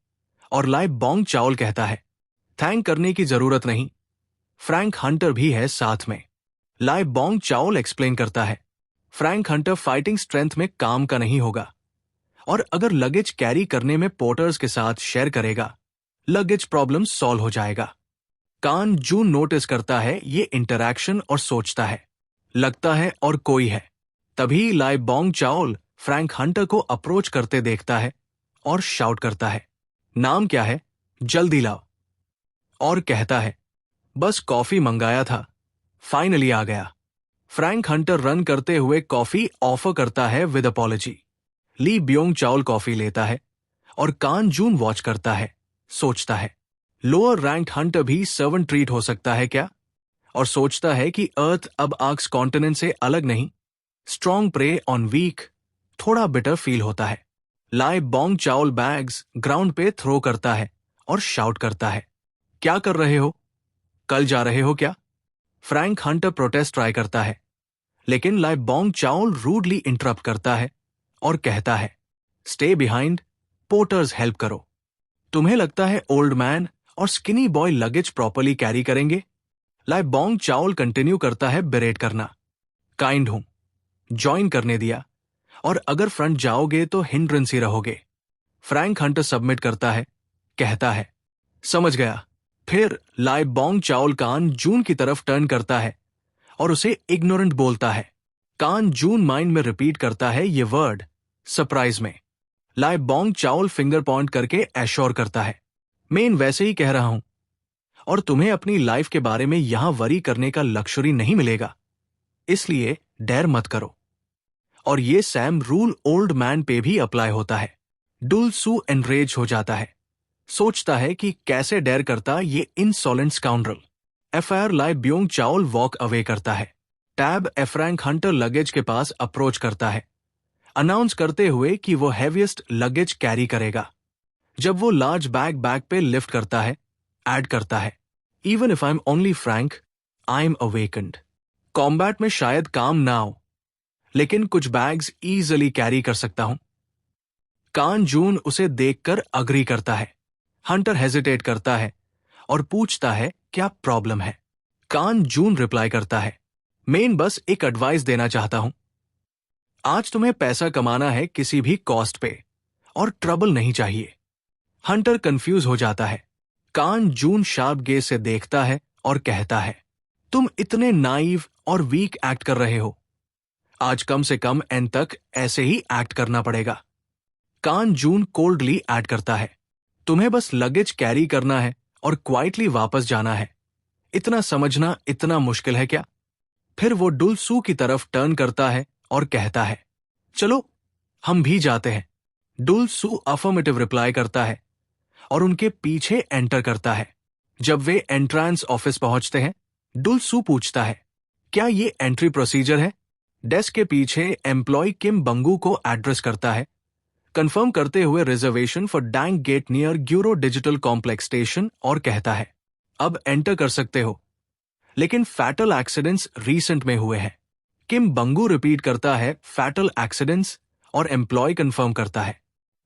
और लाई बोंग चाओल कहता है, थैंक करने की जरूरत नहीं, फ्रैंक हंटर भी है साथ में। लाई बोंग चाओल एक्सप्लेन करता है, फ्रैंक हंटर फाइटिंग स्ट्रेंथ में काम का नहीं होगा और अगर लगेज कैरी करने में पोर्टर्स के साथ शेयर करेगा, लगेज प्रॉब्लम सॉल्व हो जाएगा। कान जून नोटिस करता है ये इंटरैक्शन और सोचता है, लगता है और कोई है। तभी लाई बोंग चाओल फ्रैंक हंटर को अप्रोच करते देखता है और शाउट करता है, नाम क्या है, जल्दी लाओ। और कहता है, बस कॉफी मंगाया था, फाइनली आ गया। फ्रैंक हंटर रन करते हुए कॉफी ऑफर करता है with apology. Lee Byung चाओल coffee लेता है और कान जून वॉच करता है, सोचता है, लोअर रैंक्ड हंटर भी सर्वेंट ट्रीट हो सकता है क्या? और सोचता है कि अर्थ अब आर्क्स कॉन्टिनेंट से अलग नहीं, स्ट्रॉन्ग प्रे ऑन वीक, थोड़ा बिटर फील होता है। लाई बोंग चाओल बैग्स ग्राउंड पे थ्रो करता है और शाउट करता है, क्या कर रहे हो? कल जा रहे हो क्या? फ्रैंक हंटर प्रोटेस्ट ट्राई करता है, लेकिन लाई बोंग चाओल रूडली इंटरप्ट करता है और कहता है, स्टे बिहाइंड, पोर्टर्स हेल्प करो। तुम्हें लगता है ओल्ड मैन और skinny boy luggage properly carry करेंगे? लाई बोंग चाओल कंटिन्यू करता है बेरेट करना, काइंड हूं, ज्वाइन करने दिया, और अगर फ्रंट जाओगे तो हिंड्रेंस ही रहोगे। फ्रैंक हंटर सबमिट करता है, कहता है, समझ गया। फिर लाई बोंग चाओल कान जून की तरफ टर्न करता है और उसे इग्नोरेंट बोलता है। कान जून माइंड में रिपीट करता है ये वर्ड, सरप्राइज में। लाई बोंग चाओल फिंगर पॉइंट करके एश्योर करता है, मैं वैसे ही कह रहा हूं और तुम्हें अपनी लाइफ के बारे में यहां वरी करने का लक्ष्य नहीं मिलेगा, इसलिए डेर मत करो। और ये सैम रूल ओल्ड मैन पे भी अप्लाई होता है। डुल सू एनरेज हो जाता है, सोचता है कि कैसे डेर करता ये इनसोलेंट स्काउंड्रल। एफआईआर लाई ब्योंग चाओल वॉक अवे करता है। टैब फ्रैंक हंटर लगेज के पास अप्रोच करता है, अनाउंस करते हुए कि वो हैवीएस्ट लगेज कैरी करेगा। जब वो लार्ज बैग पे लिफ्ट करता है, ऐड करता है, even if I am only Frank, I am awakened. Combat में शायद काम ना हो, लेकिन कुछ बैग्स इजीली कैरी कर सकता हूं। कान जून उसे देखकर अग्री करता है। हंटर हेजिटेट करता है और पूछता है क्या प्रॉब्लम है। कान जून रिप्लाई करता है, मैं बस एक एडवाइस देना चाहता हूं। आज तुम्हें पैसा कमाना है किसी भी कॉस्ट पे, और ट्रबल नहीं चाहिए। हंटर कंफ्यूज हो जाता है। कान जून शार्प गेज से देखता है और कहता है, तुम इतने नाइव और वीक एक्ट कर रहे हो, आज कम से कम एंड तक ऐसे ही एक्ट करना पड़ेगा। कान जून कोल्डली ऐड करता है, तुम्हें बस लगेज कैरी करना है और क्वाइटली वापस जाना है, इतना समझना इतना मुश्किल है क्या? फिर वो डुल सू की तरफ टर्न करता है और कहता है, चलो हम भी जाते हैं। डुल सू अफर्मेटिव रिप्लाई करता है और उनके पीछे एंटर करता है। जब वे एंट्रांस ऑफिस पहुंचते हैं, डुल सू पूछता है, क्या ये एंट्री प्रोसीजर है? डेस्क के पीछे एम्प्लॉय किम बंगू को एड्रेस करता है, कंफर्म करते हुए reservation for Dang Gate near Guro digital complex station, और कहता है, अब एंटर कर सकते हो, लेकिन फैटल एक्सीडेंट्स रीसेंट में हुए हैं। किम बंगू रिपीट करता है फैटल एक्सीडेंट्स और एम्प्लॉय कंफर्म करता है।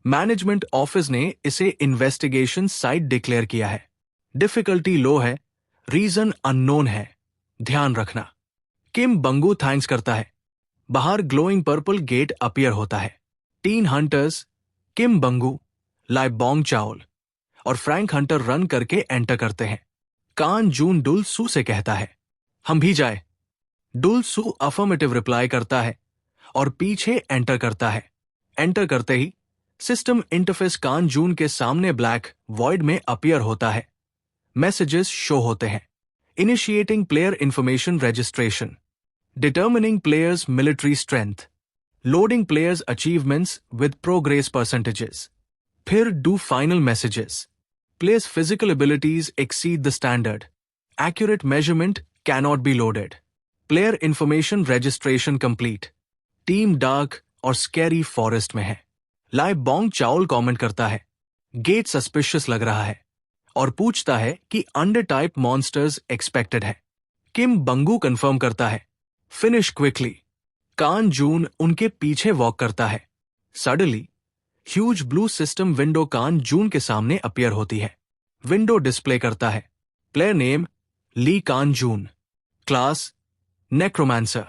मैनेजमेंट ऑफिस ने इसे इन्वेस्टिगेशन साइट डिक्लेयर किया है। डिफिकल्टी लो है, रीजन अननोन है, ध्यान रखना। किम बंगू थैंक्स करता है। बाहर ग्लोइंग पर्पल गेट अपीयर होता है। 3 हंटर्स, किम बंगू, लाई बोंग चाओल और फ्रैंक हंटर रन करके एंटर करते हैं। कान जून डुल सू से कहता है, हम भी जाए। डुल सू अफर्मेटिव रिप्लाई करता है और पीछे एंटर करता है। एंटर करते ही सिस्टम इंटरफेस कान जून के सामने ब्लैक वॉइड में अपीयर होता है। मैसेजेस शो होते हैं। Initiating player information registration, determining players military strength, loading players achievements with progress percentages. फिर two final messages, players physical abilities exceed the standard, accurate measurement cannot be loaded, player information registration complete, team dark और scary forest में है। लाइ Bong चाओल comment करता है, gate suspicious लग रहा है और पूछता है कि अंडर टाइप मॉन्स्टर्स एक्सपेक्टेड है। किम बंगू कंफर्म करता है, फिनिश क्विकली। कान जून उनके पीछे वॉक करता है। Suddenly huge blue system window Kan Jun के सामने अपीयर होती है। विंडो डिस्प्ले करता है player name Lee Kan Jun, class necromancer,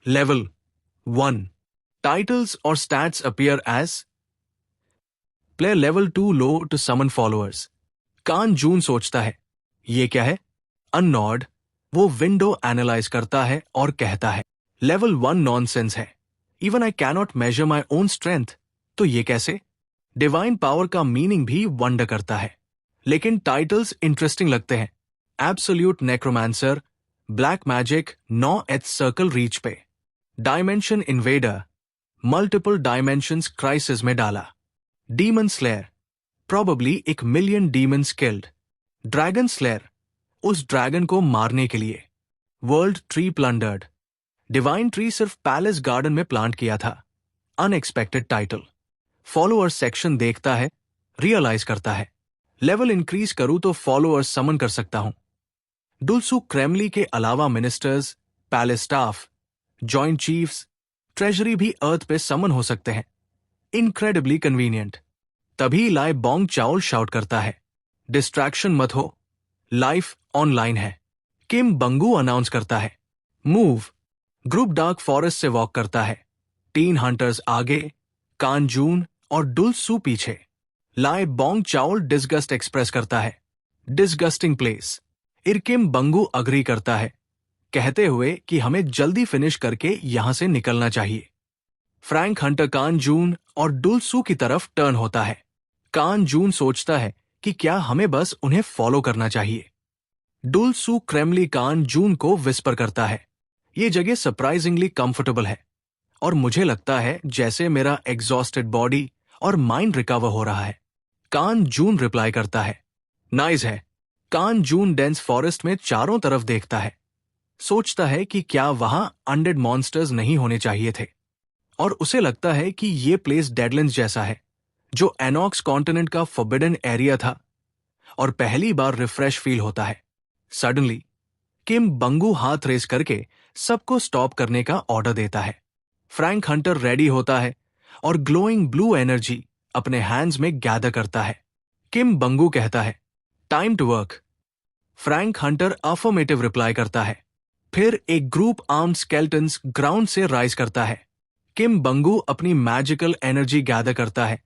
level 1, titles और stats appear as player level 2 low to summon followers. Kan Jun सोचता है, ये क्या है? अननॉड वो विंडो एनालाइज करता है और कहता है, लेवल 1 नॉनसेंस है। Even I cannot measure my own strength. तो ये कैसे? डिवाइन पावर का मीनिंग भी वंडर करता है। लेकिन टाइटल्स इंटरेस्टिंग लगते हैं। Absolute necromancer, black magic 9th circle reach पे, dimension invader, multiple dimensions crisis में डाला, demon slayer, probably 1,000,000 demons killed, dragon slayer, उस ड्रैगन को मारने के लिए, world tree plundered, divine tree सिर्फ पैलेस गार्डन में प्लांट किया था, अनएक्सपेक्टेड टाइटल। फॉलोअर्स सेक्शन देखता है, रियलाइज करता है, लेवल इंक्रीज करूं तो फॉलोअर्स समन कर सकता हूं। डुलसू क्रेमली के अलावा ministers, palace staff, joint chiefs, treasury भी अर्थ पे समन हो सकते हैं। Incredibly convenient. तभी लाइ बोंग चाओल शाउट करता है, डिस्ट्रैक्शन मत हो, लाइफ ऑनलाइन है। किम बंगू अनाउंस करता है, मूव। ग्रुप डार्क फॉरेस्ट से वॉक करता है। टीन हंटर्स आगे, कान जून और डुलसू पीछे। लाइ बोंग चाओल डिस्गस्ट एक्सप्रेस करता है, डिस्गस्टिंग प्लेस। इरकिम बंगू अग्री करता है, कहते हुए कि हमें जल्दी फिनिश करके यहां से निकलना चाहिए। फ्रैंक हंटर कान जून और डुलसू की तरफ टर्न होता है। कान जून सोचता है कि क्या हमें बस उन्हें फॉलो करना चाहिए। डुलसू क्रेमली कान जून को विस्पर करता है, ये जगह सरप्राइजिंगली कंफर्टेबल है और मुझे लगता है जैसे मेरा एग्जॉस्टेड बॉडी और माइंड रिकवर हो रहा है। कान जून रिप्लाई करता है, नाइस है। कान जून डेंस फॉरेस्ट में चारों तरफ देखता है, सोचता है कि क्या वहां अनडेड मॉन्स्टर्स नहीं होने चाहिए थे, और उसे लगता है कि ये प्लेस डेडलैंड्स जैसा है, जो एनॉक्स कॉन्टिनेंट का फॉरबिडन एरिया था, और पहली बार रिफ्रेश फील होता है। सडनली किम बंगू हाथ रेस करके सबको स्टॉप करने का ऑर्डर देता है। फ्रैंक हंटर रेडी होता है और ग्लोइंग ब्लू एनर्जी अपने हैंड्स में गैदर करता है। किम बंगू कहता है, time to work. Frank Hunter affirmative reply करता है। फिर एक ग्रुप आर्म्ड स्केल्टन्स ग्राउंड से राइज करता है। किम बंगू अपनी मैजिकल एनर्जी गैदर करता है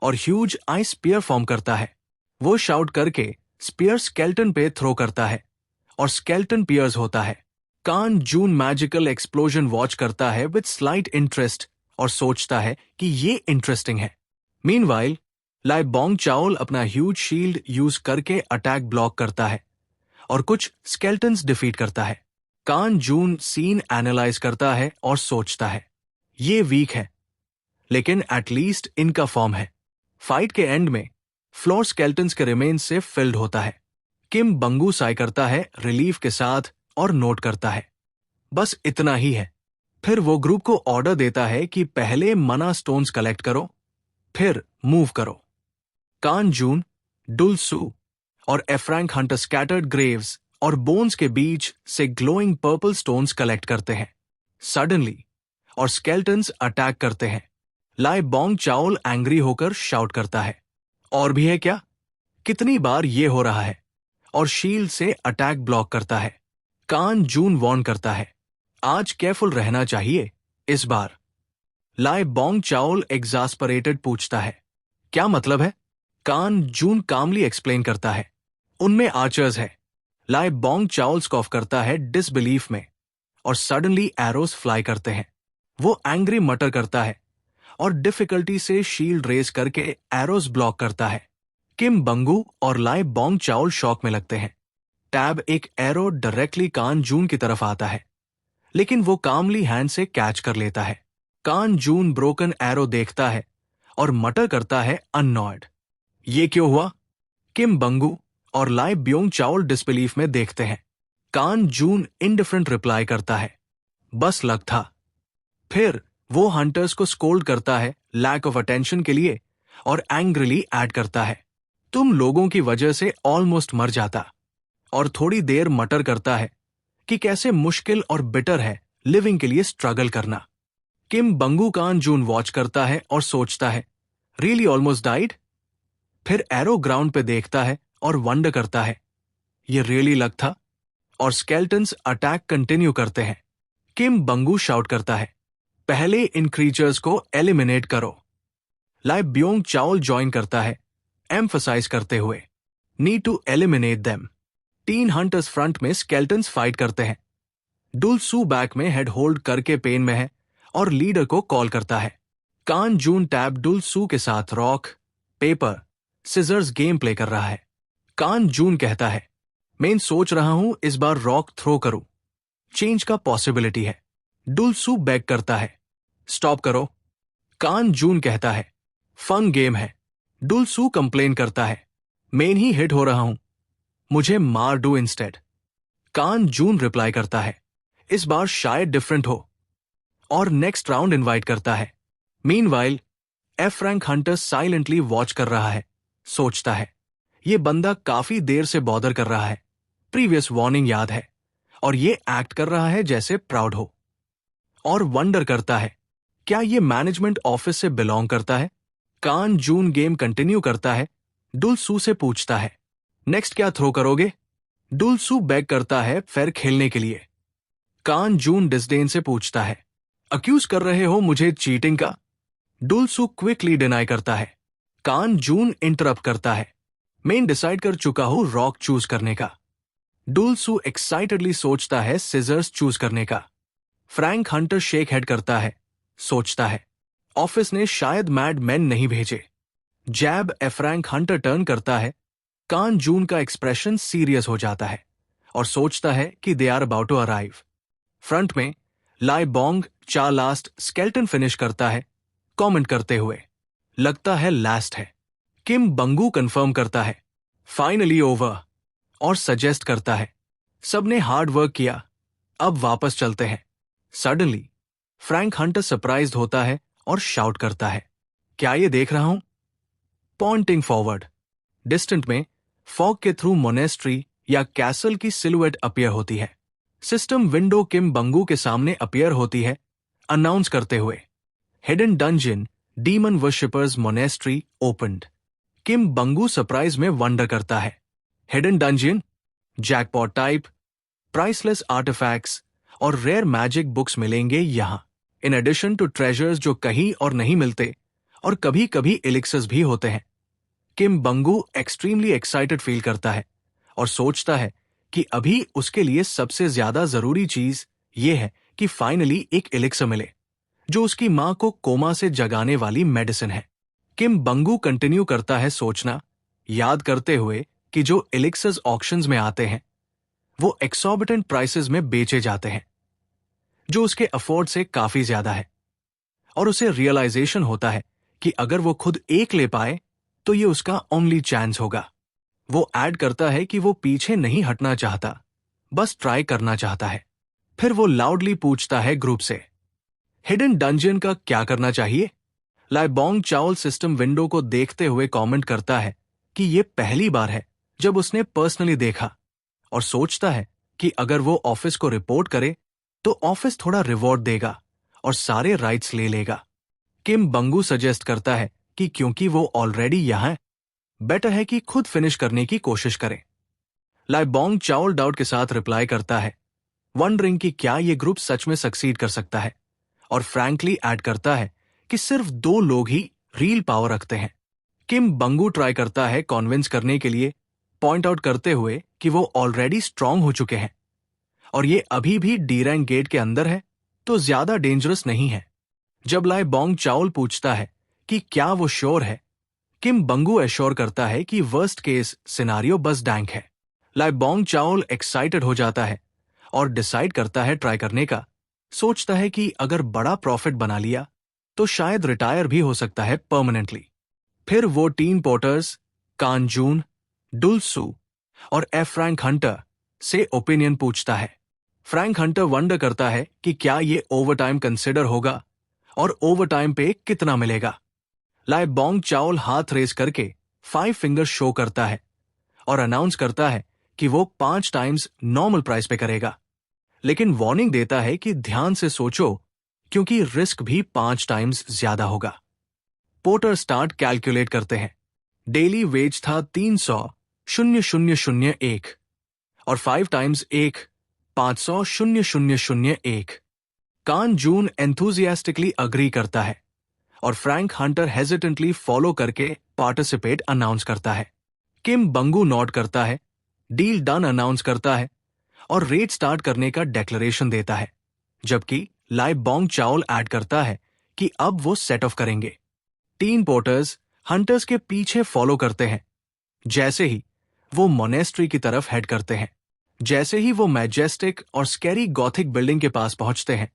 और ह्यूज आइस स्पीयर फॉर्म करता है। वो शाउट करके स्पीयर स्केल्टन पे थ्रो करता है और स्केल्टन पियर्स होता है। कान जून मैजिकल एक्सप्लोजन वॉच करता है विद स्लाइट इंटरेस्ट और सोचता है कि ये इंटरेस्टिंग है। मीनवाइल लाइ बोंग चाओल अपना ह्यूज शील्ड यूज करके अटैक ब्लॉक करता है और कुछ स्केल्टन्स डिफीट करता है। कान जून सीन एनालाइज करता है और सोचता है, ये वीक है, लेकिन एटलीस्ट इनका फॉर्म है। फाइट के एंड में फ्लोर स्केल्टन्स के रिमेन्स से फिल्ड होता है। किम बंगू साई करता है रिलीफ के साथ और नोट करता है, बस इतना ही है। फिर वो ग्रुप को ऑर्डर देता है कि पहले मना स्टोन्स कलेक्ट करो, फिर मूव करो। कान जून, डुलसू और एफ्रैंक हंटर स्कैटर्ड ग्रेव्स और बोन्स के बीच से ग्लोइंग पर्पल स्टोन्स कलेक्ट करते हैं। सडनली और स्केल्टन्स अटैक करते हैं। लाइ बोंग चाओल एंग्री होकर शाउट करता है, और भी है क्या? कितनी बार ये हो रहा है? और शील्ड से अटैक ब्लॉक करता है। कान जून वॉर्न करता है, आज केयरफुल रहना चाहिए इस बार। लाइ बोंग चाओल एग्जास्परेटेड पूछता है, क्या मतलब है? कान जून कामली एक्सप्लेन करता है, उनमें आर्चर्स है, लाई बोंग चाओल स्कॉफ करता है डिसबिलीफ में, और सडनली एरोस फ्लाई करते हैं। वो एंग्री मटर करता है और डिफिकल्टी से शील्ड रेस करके एरोस ब्लॉक करता है। किम बंगू और लाई बोंग चाओल शॉक में लगते हैं। टैब एक एरो डायरेक्टली कान जून की तरफ आता है, लेकिन वो कामली हैंड से कैच कर लेता है। कान जून ब्रोकन एरो देखता है और मटर करता है अननॉयड। ये क्यों हुआ? किम बंगू और लाई ब्योंग चाओल डिसबिलीफ में देखते हैं। कान जून इनडिफरेंट रिप्लाई करता है, बस लक था। फिर वो हंटर्स को स्कोल्ड करता है लैक ऑफ अटेंशन के लिए और एंग्रिली ऐड करता है, तुम लोगों की वजह से ऑलमोस्ट मर जाता। और थोड़ी देर मटर करता है कि कैसे मुश्किल और बिटर है लिविंग के लिए स्ट्रगल करना। किम बंगू कान जून वॉच करता है और सोचता है, रियली ऑलमोस्ट डाइड? फिर एरो ग्राउंड पे देखता है और वंडर करता है, ये रियली लक था? और स्केल्टन्स अटैक कंटिन्यू करते हैं। किम बंगू शाउट करता है, पहले इन क्रीचर्स को एलिमिनेट करो। लाई ब्योंग चाओल ज्वाइन करता है, एम्फसाइज करते हुए, need to eliminate them. 3 hunters front में स्केल्टन्स फाइट करते हैं। डुल सू बैक में हेड होल्ड करके पेन में है और लीडर को कॉल करता है। कान जून टैब डुल सू के साथ rock, paper, scissors game play कर रहा है। कान जून कहता है, मैं सोच रहा हूं इस बार रॉक थ्रो करूं, चेंज का पॉसिबिलिटी है। डुल सू बैक करता है, स्टॉप करो। कान जून कहता है, फन गेम है। डुल सू कंप्लेन करता है, मेन ही हिट हो रहा हूं, मुझे मार दो इंस्टेड। कान जून रिप्लाई करता है, इस बार शायद डिफरेंट हो, और नेक्स्ट राउंड इनवाइट करता है। Meanwhile F rank Hunter silently watch कर रहा है, सोचता है, ये बंदा काफी देर से बॉदर कर रहा है, प्रीवियस वार्निंग याद है, और ये एक्ट कर रहा है जैसे प्राउड हो। और वंडर करता है, क्या ये मैनेजमेंट ऑफिस से बिलोंग करता है? कान जून गेम कंटिन्यू करता है। डुल सू से पूछता है, नेक्स्ट क्या थ्रो करोगे? डुल सू बैक करता है फेयर खेलने के लिए। कान जून डिस्डेन से पूछता है, अक्यूज कर रहे हो मुझे चीटिंग का? डुल सू क्विकली डिनाई करता है। कान जून इंटरप्ट करता है, मैं डिसाइड कर चुका हूं रॉक चूज करने का। डुल सू एक्साइटेडली सोचता है सिजर्स चूज करने का। फ्रैंक हंटर शेक हेड करता है, सोचता है, ऑफिस ने शायद मैड मैन नहीं भेजे। जैब फ्रैंक हंटर टर्न करता है। कान जून का एक्सप्रेशन सीरियस हो जाता है और सोचता है कि they are about to arrive. Front में Lai Bong Cha last skeleton finish करता है, कमेंट करते हुए, लगता है लास्ट है। किम बंगू कंफर्म करता है, फाइनली ओवर, और सजेस्ट करता है, सबने हार्ड वर्क किया, अब वापस चलते हैं। सडनली फ्रैंक हंटर सरप्राइज्ड होता है और शाउट करता है, क्या ये देख रहा हूं? Pointing forward. डिस्टेंट में फॉग के थ्रू मोनेस्ट्री या कैसल की सिलुएट अपीयर होती है। सिस्टम विंडो किम बंगू के सामने अपीयर होती है, अनाउंस करते हुए, hidden dungeon demon worshippers monastery opened. Kim Bangu surprise में वंडर करता है, hidden dungeon, jackpot type, priceless artifacts और रेयर मैजिक बुक्स मिलेंगे यहां, इन एडिशन टू ट्रेजर्स जो कहीं और नहीं मिलते, और कभी कभी एलिक्सर्स भी होते हैं। किम बंगू एक्सट्रीमली एक्साइटेड फील करता है और सोचता है कि अभी उसके लिए सबसे ज्यादा जरूरी चीज ये है कि फाइनली एक एलिक्सर मिले, जो उसकी मां को कोमा से जगाने वाली मेडिसिन है। किम बंगू कंटिन्यू करता है सोचना, याद करते हुए कि जो एलिक्सर्स ऑक्शंस में आते हैं वो एक्सॉर्बिटेंट प्राइसेस में बेचे जाते हैं, जो उसके अफोर्ड से काफी ज्यादा है, और उसे रियलाइजेशन होता है कि अगर वो खुद एक ले पाए तो ये उसका ओनली चांस होगा। वो ऐड करता है कि वो पीछे नहीं हटना चाहता, बस ट्राई करना चाहता है। फिर वो लाउडली पूछता है ग्रुप से, हिडन डंजन का क्या करना चाहिए? लाई बोंग चाओल सिस्टम विंडो को देखते हुए कमेंट करता है कि ये पहली बार है जब उसने पर्सनली देखा, और सोचता है कि अगर वो ऑफिस को रिपोर्ट करे तो ऑफिस थोड़ा रिवॉर्ड देगा और सारे राइट्स ले लेगा। किम बंगू सजेस्ट करता है कि क्योंकि वो ऑलरेडी यहां है, बेटर है कि खुद फिनिश करने की कोशिश करें। लाई बोंग चाओल डाउट के साथ रिप्लाई करता है, वंडरिंग कि क्या ये ग्रुप सच में सक्सीड कर सकता है, और फ्रैंकली ऐड करता है कि सिर्फ 2 लोग ही रियल पावर रखते हैं। किम बंगू ट्राई करता है कॉन्विंस करने के लिए, पॉइंट आउट करते हुए कि वो ऑलरेडी स्ट्रांग हो चुके हैं और ये अभी भी डी रैंक गेट के अंदर है तो ज्यादा डेंजरस नहीं है। जब लाई बोंग चाओल पूछता है कि क्या वो श्योर है, किम बंगू एश्योर करता है कि वर्स्ट केस सिनारियो बस डैंक है। लाई बोंग चाओल एक्साइटेड हो जाता है और डिसाइड करता है ट्राई करने का। सोचता है कि अगर बड़ा प्रॉफिट बना लिया तो शायद रिटायर भी हो सकता है परमानेंटली। फिर वो टीन पोर्टर्स कान जून, डुल सू और एफ फ्रैंक हंटर से ओपिनियन पूछता है। फ्रैंक हंटर वंडर करता है कि क्या ये ओवरटाइम कंसिडर होगा और ओवरटाइम पे कितना मिलेगा। लाई बोंग चाओल हाथ रेस करके 5 फिंगर शो करता है और अनाउंस करता है कि वो 5 टाइम्स नॉर्मल प्राइस पे करेगा, लेकिन वार्निंग देता है कि ध्यान से सोचो क्योंकि रिस्क भी 5 टाइम्स ज्यादा होगा। पोर्टर स्टार्ट कैलकुलेट करते हैं। डेली वेज था 300,001 और 5 टाइम्स 1 500,001। कान जून एंथुजियास्टिकली अग्री करता है और फ्रैंक हंटर हेजिटेंटली फॉलो करके पार्टिसिपेट अनाउंस करता है। किम बंगू नोट करता है, डील डन अनाउंस करता है और रेट स्टार्ट करने का डेक्लेरेशन देता है, जबकि लाई बोंग चाओल ऐड करता है कि अब वो सेट ऑफ करेंगे। टीन पोर्टर्स हंटर्स के पीछे फॉलो करते हैं। जैसे ही वो मोनेस्ट्री की तरफ हेड करते हैं, जैसे ही वो मैजेस्टिक और स्कैरी गॉथिक बिल्डिंग के पास पहुंचते हैं,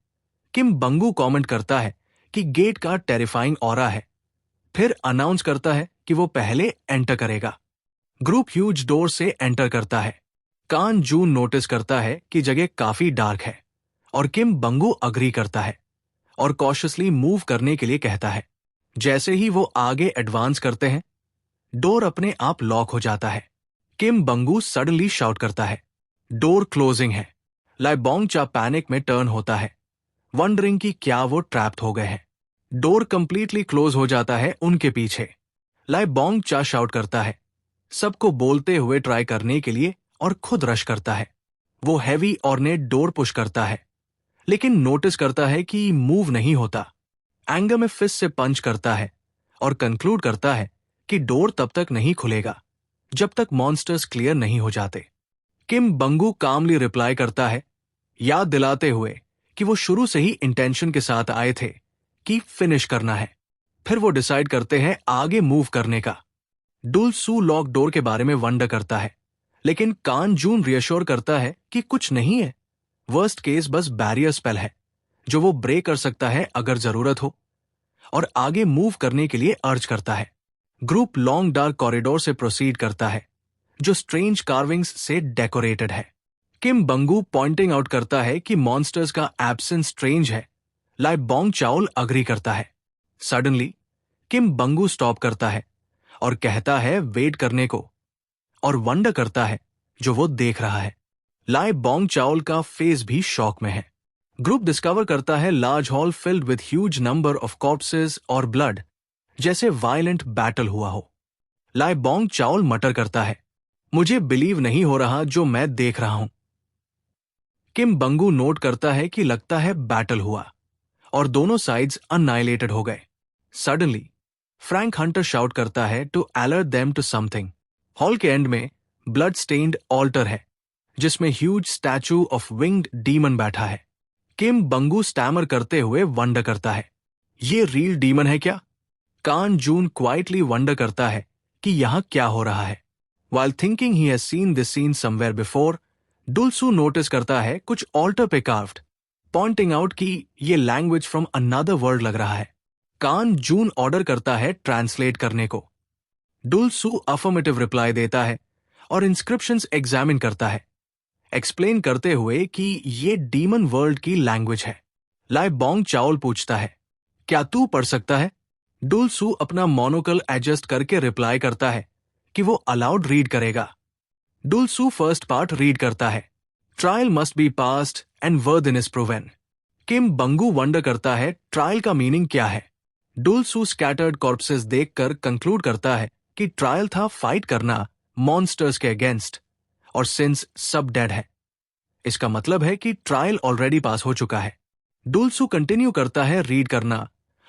किम बंगू कमेंट करता है कि गेट का टेरिफाइंग ऑरा है। फिर अनाउंस करता है कि वो पहले एंटर करेगा। ग्रुप ह्यूज डोर से एंटर करता है। कान जून नोटिस करता है कि जगह काफी डार्क है और किम बंगू अग्री करता है और कॉशियसली मूव करने के लिए कहता है। जैसे ही वो आगे एडवांस करते हैं, डोर अपने आप लॉक हो जाता है। किम बंगू सडनली शाउट करता है, डोर क्लोजिंग है। लाई बोंग चा पैनिक में टर्न होता है, वंडरिंग कि क्या वो ट्रैप्ड हो गए हैं। डोर कंप्लीटली क्लोज हो जाता है उनके पीछे। लाई बोंग चा शाउट करता है, सबको बोलते हुए ट्राई करने के लिए और खुद रश करता है। वो हैवी ऑर्नेट डोर पुश करता है, लेकिन नोटिस करता है कि मूव नहीं होता। एंगर में फिस्ट से पंच करता है और कंक्लूड करता है कि डोर तब तक नहीं खुलेगा जब तक मॉन्स्टर्स क्लियर नहीं हो जाते। किम बंगू कामली रिप्लाई करता है, याद दिलाते हुए कि वो शुरू से ही इंटेंशन के साथ आए थे कि फिनिश करना है। फिर वो डिसाइड करते हैं आगे मूव करने का। डुल सू लॉक डोर के बारे में वंडर करता है, लेकिन कान जून रियश्योर करता है कि कुछ नहीं है, वर्स्ट केस बस बैरियर स्पेल है जो वो ब्रेक कर सकता है अगर जरूरत हो, और आगे मूव करने के लिए अर्ज करता है। ग्रुप लॉन्ग डार्क कॉरिडोर से प्रोसीड करता है जो स्ट्रेंज कार्विंग्स से डेकोरेटेड है। किम बंगू पॉइंटिंग आउट करता है कि मॉन्स्टर्स का एब्सेंस स्ट्रेंज है। लाई बोंग चाओल अग्री करता है। सडनली किम बंगू स्टॉप करता है और कहता है वेट करने को, और वंडर करता है जो वो देख रहा है। लाई बोंग चाओल का फेस भी शॉक में है। ग्रुप डिस्कवर करता है large hall filled with huge number of corpses और ब्लड, जैसे वायलेंट बैटल हुआ हो। लाई बोंग चाओल मटर करता है, मुझे बिलीव नहीं हो रहा जो मैं देख रहा हूं। किम बंगू नोट करता है कि लगता है बैटल हुआ और दोनों साइड्स अननाइलेटेड हो गए। सडनली फ्रैंक हंटर शाउट करता है to alert them to something. Hall के एंड में ब्लड स्टेन्ड ऑल्टर है जिसमें huge statue of winged demon बैठा है। किम बंगू स्टैमर करते हुए वंडर करता है, ये रियल डीमन है क्या? कान जून क्वाइटली वंडर करता है कि यहां क्या हो रहा है। While thinking he has seen this scene somewhere before, Dulsu notice करता है कुछ ऑल्टर पे कार्व्ड, पॉइंटिंग आउट कि ये लैंग्वेज फ्रॉम अनदर वर्ल्ड लग रहा है। कान जून ऑर्डर करता है ट्रांसलेट करने को। डुलसू अफर्मेटिव रिप्लाई देता है और इंस्क्रिप्शंस एग्जामिन करता है, एक्सप्लेन करते हुए कि ये डीमन वर्ल्ड की लैंग्वेज है। लाई बोंग चाओल पूछता है, क्या तू पढ़ सकता है? डुलसू अपना मोनोकल एडजस्ट करके रिप्लाई करता है कि वो अलाउड रीड करेगा। डुलसू फर्स्ट पार्ट रीड करता है, trial must be passed and worthiness is proven. Kim Bangu wonder करता है ट्रायल का मीनिंग क्या है। डुलसू स्कैटर्ड कॉर्प्सेस देखकर कंक्लूड करता है कि ट्रायल था फाइट करना मॉन्स्टर्स के अगेंस्ट, और सिंस सब डेड है इसका मतलब है कि ट्रायल ऑलरेडी पास हो चुका है। डुलसू कंटिन्यू करता है रीड करना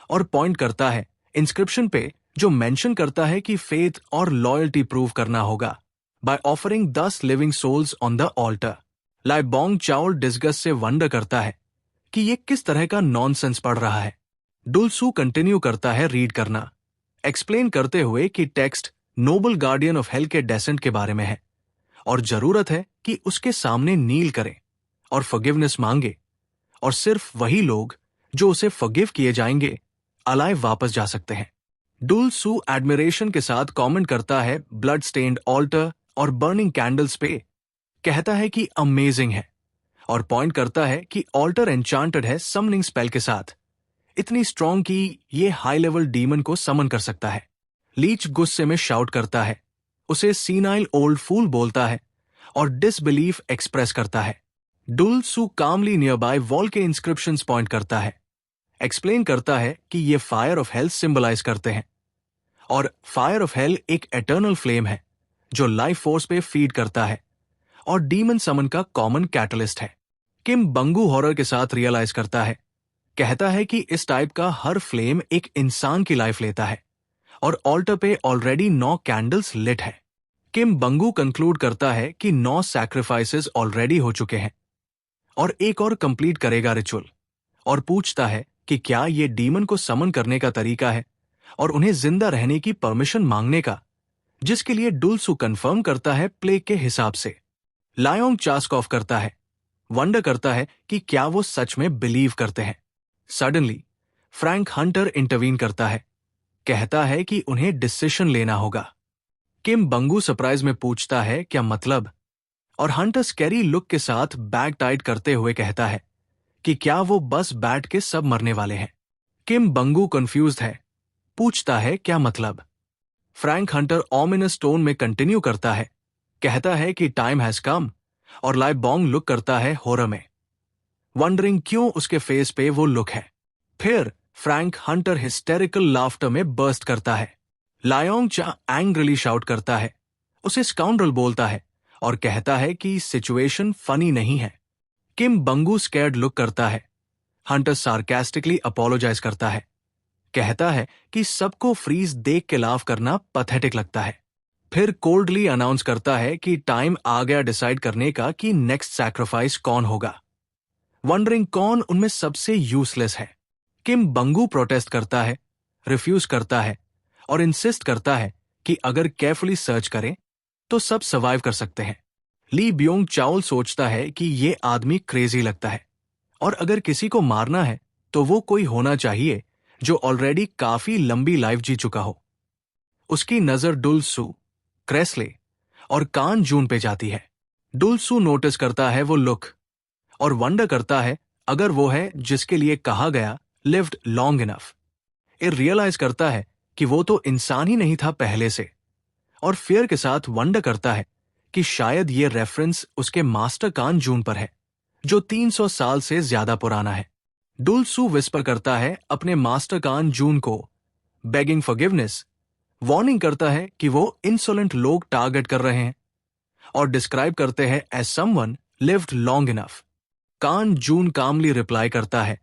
और पॉइंट करता है इंस्क्रिप्शन पे जो मेंशन करता है कि फेथ और लॉयल्टी प्रूव करना होगा। by offering 10 living souls on the altar. Lai Bong Chaol disgust से वंडर करता है कि ये किस तरह का नॉनसेंस पढ़ रहा है। डुलसू कंटिन्यू करता है रीड करना, एक्सप्लेन करते हुए कि text noble guardian of hell के डेसेंट के बारे में है और जरूरत है कि उसके सामने नील करें और फॉरगिवनेस मांगे, और सिर्फ वही लोग जो उसे फॉरगिव किए जाएंगे अलाइव वापस जा सकते हैं। डुलसू एडमिरेशन के साथ कमेंट करता है ब्लड स्टेन्ड ऑल्टर और बर्निंग कैंडल्स पे, कहता है कि अमेजिंग है और पॉइंट करता है कि ऑल्टर एन्चांटेड है समनिंग स्पेल के साथ, इतनी स्ट्रॉन्ग कि ये हाई लेवल डीमन को समन कर सकता है। लीच गुस्से में शाउट करता है, उसे सीनाइल ओल्ड फूल बोलता है और डिसबिलीफ एक्सप्रेस करता है। डुलसू कामली नियर बाय वॉल के इंस्क्रिप्शंस पॉइंट करता है, एक्सप्लेन करता है कि ये फायर ऑफ हेल सिंबलाइज करते हैं और फायर ऑफ हेल एक एटर्नल फ्लेम है जो लाइफ फोर्स पे फीड करता है और डीमन समन का कॉमन कैटलिस्ट है। किम बंगू हॉरर के साथ रियलाइज करता है, कहता है कि इस टाइप का हर फ्लेम एक इंसान की लाइफ लेता है और ऑल्टर पे ऑलरेडी 9 कैंडल्स लिट है। किम बंगू कंक्लूड करता है कि 9 सैक्रिफाइसेस ऑलरेडी हो चुके हैं और एक और कंप्लीट करेगा रिचुअल, और पूछता है कि क्या ये डीमन को समन करने का तरीका है और उन्हें जिंदा रहने की परमिशन मांगने का, जिसके लिए डुलसू कंफर्म करता है प्लेग के हिसाब से। लायोंग चास्क ऑफ करता है, वंडर करता है कि क्या वो सच में बिलीव करते हैं। सडनली फ्रैंक हंटर इंटरवीन करता है, कहता है कि उन्हें डिसीजन लेना होगा। किम बंगू सरप्राइज में पूछता है क्या मतलब, और हंटर स्कैरी लुक के साथ बैग टाइट करते हुए कहता है कि क्या वो बस बैठ के सब मरने वाले हैं। किम बंगू कंफ्यूज्ड है, पूछता है क्या मतलब। फ्रैंक हंटर ऑमिनस टोन में कंटिन्यू करता है, कहता है कि टाइम हैज कम, और लाई बोंग लुक करता है हॉरर में, वंडरिंग क्यों उसके फेस पे वो लुक है। फिर फ्रैंक हंटर हिस्टेरिकल लाफ्टर में बर्स्ट करता है। लायोंग चा एंग्रिली शाउट करता है, उसे स्काउंड्रल बोलता है और कहता है कि सिचुएशन फनी नहीं है। किम बंगू स्कैर्ड लुक करता है, हंटर सार्कास्टिकली अपोलोजाइज करता है, कहता है कि सबको फ्रीज देख के लाफ करना पैथेटिक लगता है। फिर कोल्डली अनाउंस करता है कि टाइम आ गया डिसाइड करने का कि नेक्स्ट सैक्रिफाइस कौन होगा, वंडरिंग कौन उनमें सबसे यूजलेस है। किम बंगू प्रोटेस्ट करता है, रिफ्यूज करता है और इंसिस्ट करता है कि अगर केयरफुली सर्च करें तो सब सर्वाइव कर सकते हैं। ली ब्योंग चाओल सोचता है कि ये आदमी क्रेजी लगता है और अगर किसी को मारना है तो वो कोई होना चाहिए जो ऑलरेडी काफी लंबी लाइफ जी चुका हो। उसकी नजर डुलसू, क्रेसले और कान जून पे जाती है। डुलसू नोटिस करता है वो लुक और वंडर करता है अगर वो है जिसके लिए कहा गया लिव्ड लॉन्ग इनफ। ये रियलाइज करता है कि वो तो इंसान ही नहीं था पहले से, और फियर के साथ वंडर करता है कि शायद ये रेफरेंस उसके मास्टर कान जून पर है जो 300 साल से ज्यादा पुराना है। डुलसू विस्पर करता है अपने मास्टर कान जून को, बेगिंग फॉरगिवनेस, वार्निंग करता है कि वो इंसोलेंट लोग टारगेट कर रहे हैं और डिस्क्राइब करते हैं as someone lived long enough. Kan Jun calmly reply करता है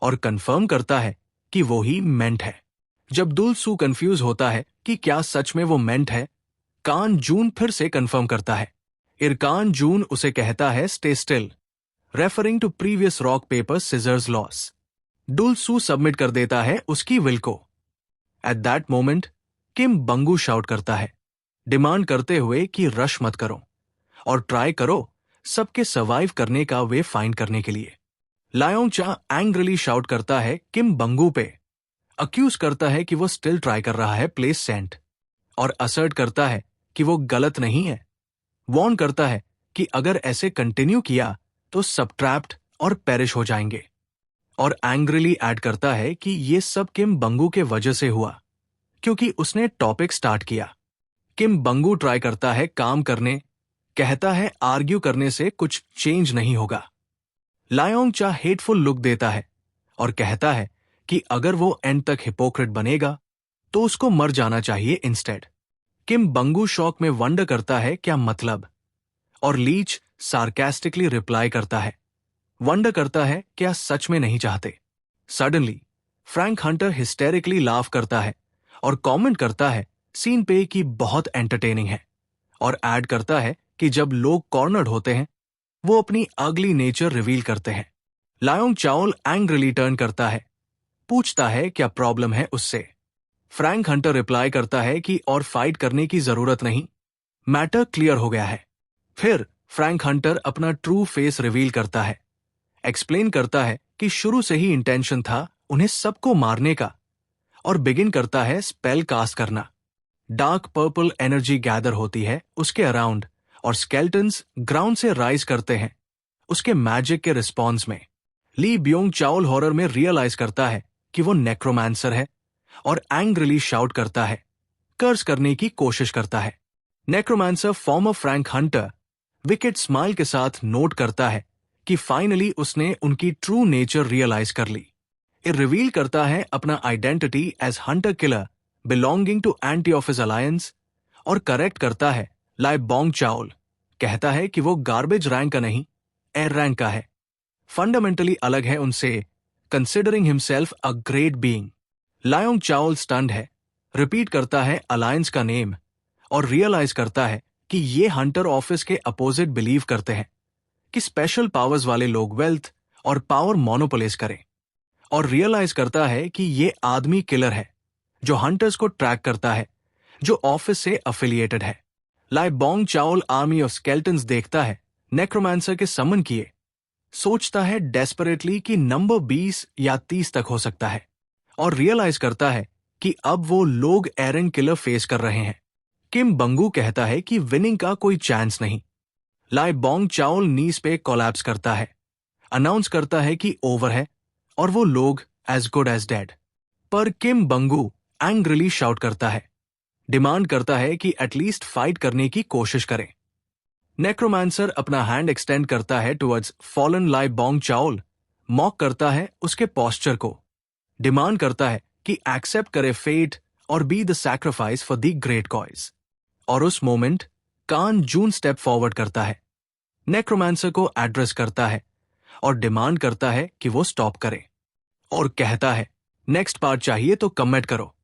और कंफर्म करता है कि वो ही मेंट है। जब डुलसू कंफ्यूज होता है कि क्या सच में वो मेंट है, कान जून फिर से कंफर्म करता है। इरकान जून उसे कहता है stay still, referring to previous rock paper scissors loss. Dulsu submit कर देता है उसकी विल को। At that moment Kim Bangu shout करता है, डिमांड करते हुए कि रश मत करो और ट्राई करो सबके सर्वाइव करने का वे फाइंड करने के लिए। लायोंग चा एंग्रिली शाउट करता है किम बंगू पे, अक्यूज करता है कि वो स्टिल ट्राई कर रहा है प्लेस सेंट और असर्ट करता है कि वो गलत नहीं है, वॉर्न करता है कि अगर ऐसे कंटिन्यू किया तो सब ट्रैप्ड और पेरिश हो जाएंगे, और एंग्रिली ऐड करता है कि ये सब किम बंगू के वजह से हुआ क्योंकि उसने टॉपिक स्टार्ट किया। किम बंगू ट्राई करता है काम करने, कहता है आर्ग्यू करने से कुछ चेंज नहीं होगा। लायोंग चा हेटफुल लुक देता है और कहता है कि अगर वो एंड तक हिपोक्रेट बनेगा तो उसको मर जाना चाहिए इंस्टेड। किम बंगू शॉक में वंडर करता है क्या मतलब, और लीच सार्कास्टिकली रिप्लाई करता है, वंडर करता है क्या सच में नहीं चाहते। सडनली फ्रैंक हंटर हिस्टेरिकली लाफ करता है और कमेंट करता है सीन पे कि बहुत एंटरटेनिंग है और ऐड करता है कि जब लोग कॉर्नर्ड होते हैं वो अपनी अगली नेचर रिवील करते हैं। लायोंग चाओल एंग्रिली टर्न करता है, पूछता है क्या प्रॉब्लम है उससे। फ्रैंक हंटर रिप्लाई करता है कि और फाइट करने की जरूरत नहीं, मैटर क्लियर हो गया है। फिर फ्रैंक हंटर अपना ट्रू फेस रिवील करता है, एक्सप्लेन करता है कि शुरू से ही इंटेंशन था उन्हें सबको मारने का, और बिगिन करता है स्पेल कास्ट करना। डार्क पर्पल एनर्जी गैदर होती है उसके अराउंड और स्केल्टन्स ग्राउंड से राइज करते हैं उसके मैजिक के रिस्पॉन्स में। ली ब्योंग चाओल हॉरर में रियलाइज करता है कि वो नेक्रोमांसर है और एंग्रिली शाउट करता है, कर्स करने की कोशिश करता है। Necromancer former frank hunter wicked smile के साथ नोट करता है कि फाइनली उसने उनकी ट्रू नेचर रियलाइज कर ली। ये रिवील करता है अपना identity as hunter killer belonging to anti of his alliance और करेक्ट करता है लाई बोंग चाओल, कहता है कि वो गार्बेज रैंक का नहीं, एयर रैंक का है, फंडामेंटली अलग है उनसे, considering himself a great being. Lyong Chaol stunned है, रिपीट करता है अलायंस का नेम और रियलाइज करता है कि ये हंटर ऑफिस के अपोजिट बिलीव करते हैं कि स्पेशल पावर्स वाले लोग वेल्थ और पावर मोनोपोलाइज करें, और रियलाइज करता है कि ये आदमी किलर है जो हंटर्स को ट्रैक करता है, जो ऑफिस से अफिलिएटेड है। Lai Bong चाओल army of skeletons देखता है नेक्रोमांसर के समन किए, सोचता है डेस्परेटली कि नंबर 20 या 30 तक हो सकता है, और रियलाइज करता है कि अब वो लोग एरन किलर फेस कर रहे हैं। किम बंगू कहता है कि विनिंग का कोई चांस नहीं। लाई बोंग चाओल नीस पे कोलैप्स करता है, अनाउंस करता है कि ओवर है और वो लोग एज गुड एज डेड। पर किम बंगू एंग्रिली शाउट करता है, डिमांड करता है कि एटलीस्ट फाइट करने की कोशिश करें। नेक्रोमांसर अपना हैंड एक्सटेंड करता है टुवर्ड्स फॉलन लाई बोंग चाओल, मॉक करता है उसके पोस्चर को, डिमांड करता है कि एक्सेप्ट करे फेट और be the sacrifice for the great cause. और उस मोमेंट कान जून स्टेप फॉरवर्ड करता है, नेक्रोमांसर को एड्रेस करता है और डिमांड करता है कि वो स्टॉप करे, और कहता है नेक्स्ट पार्ट चाहिए तो कमेंट करो।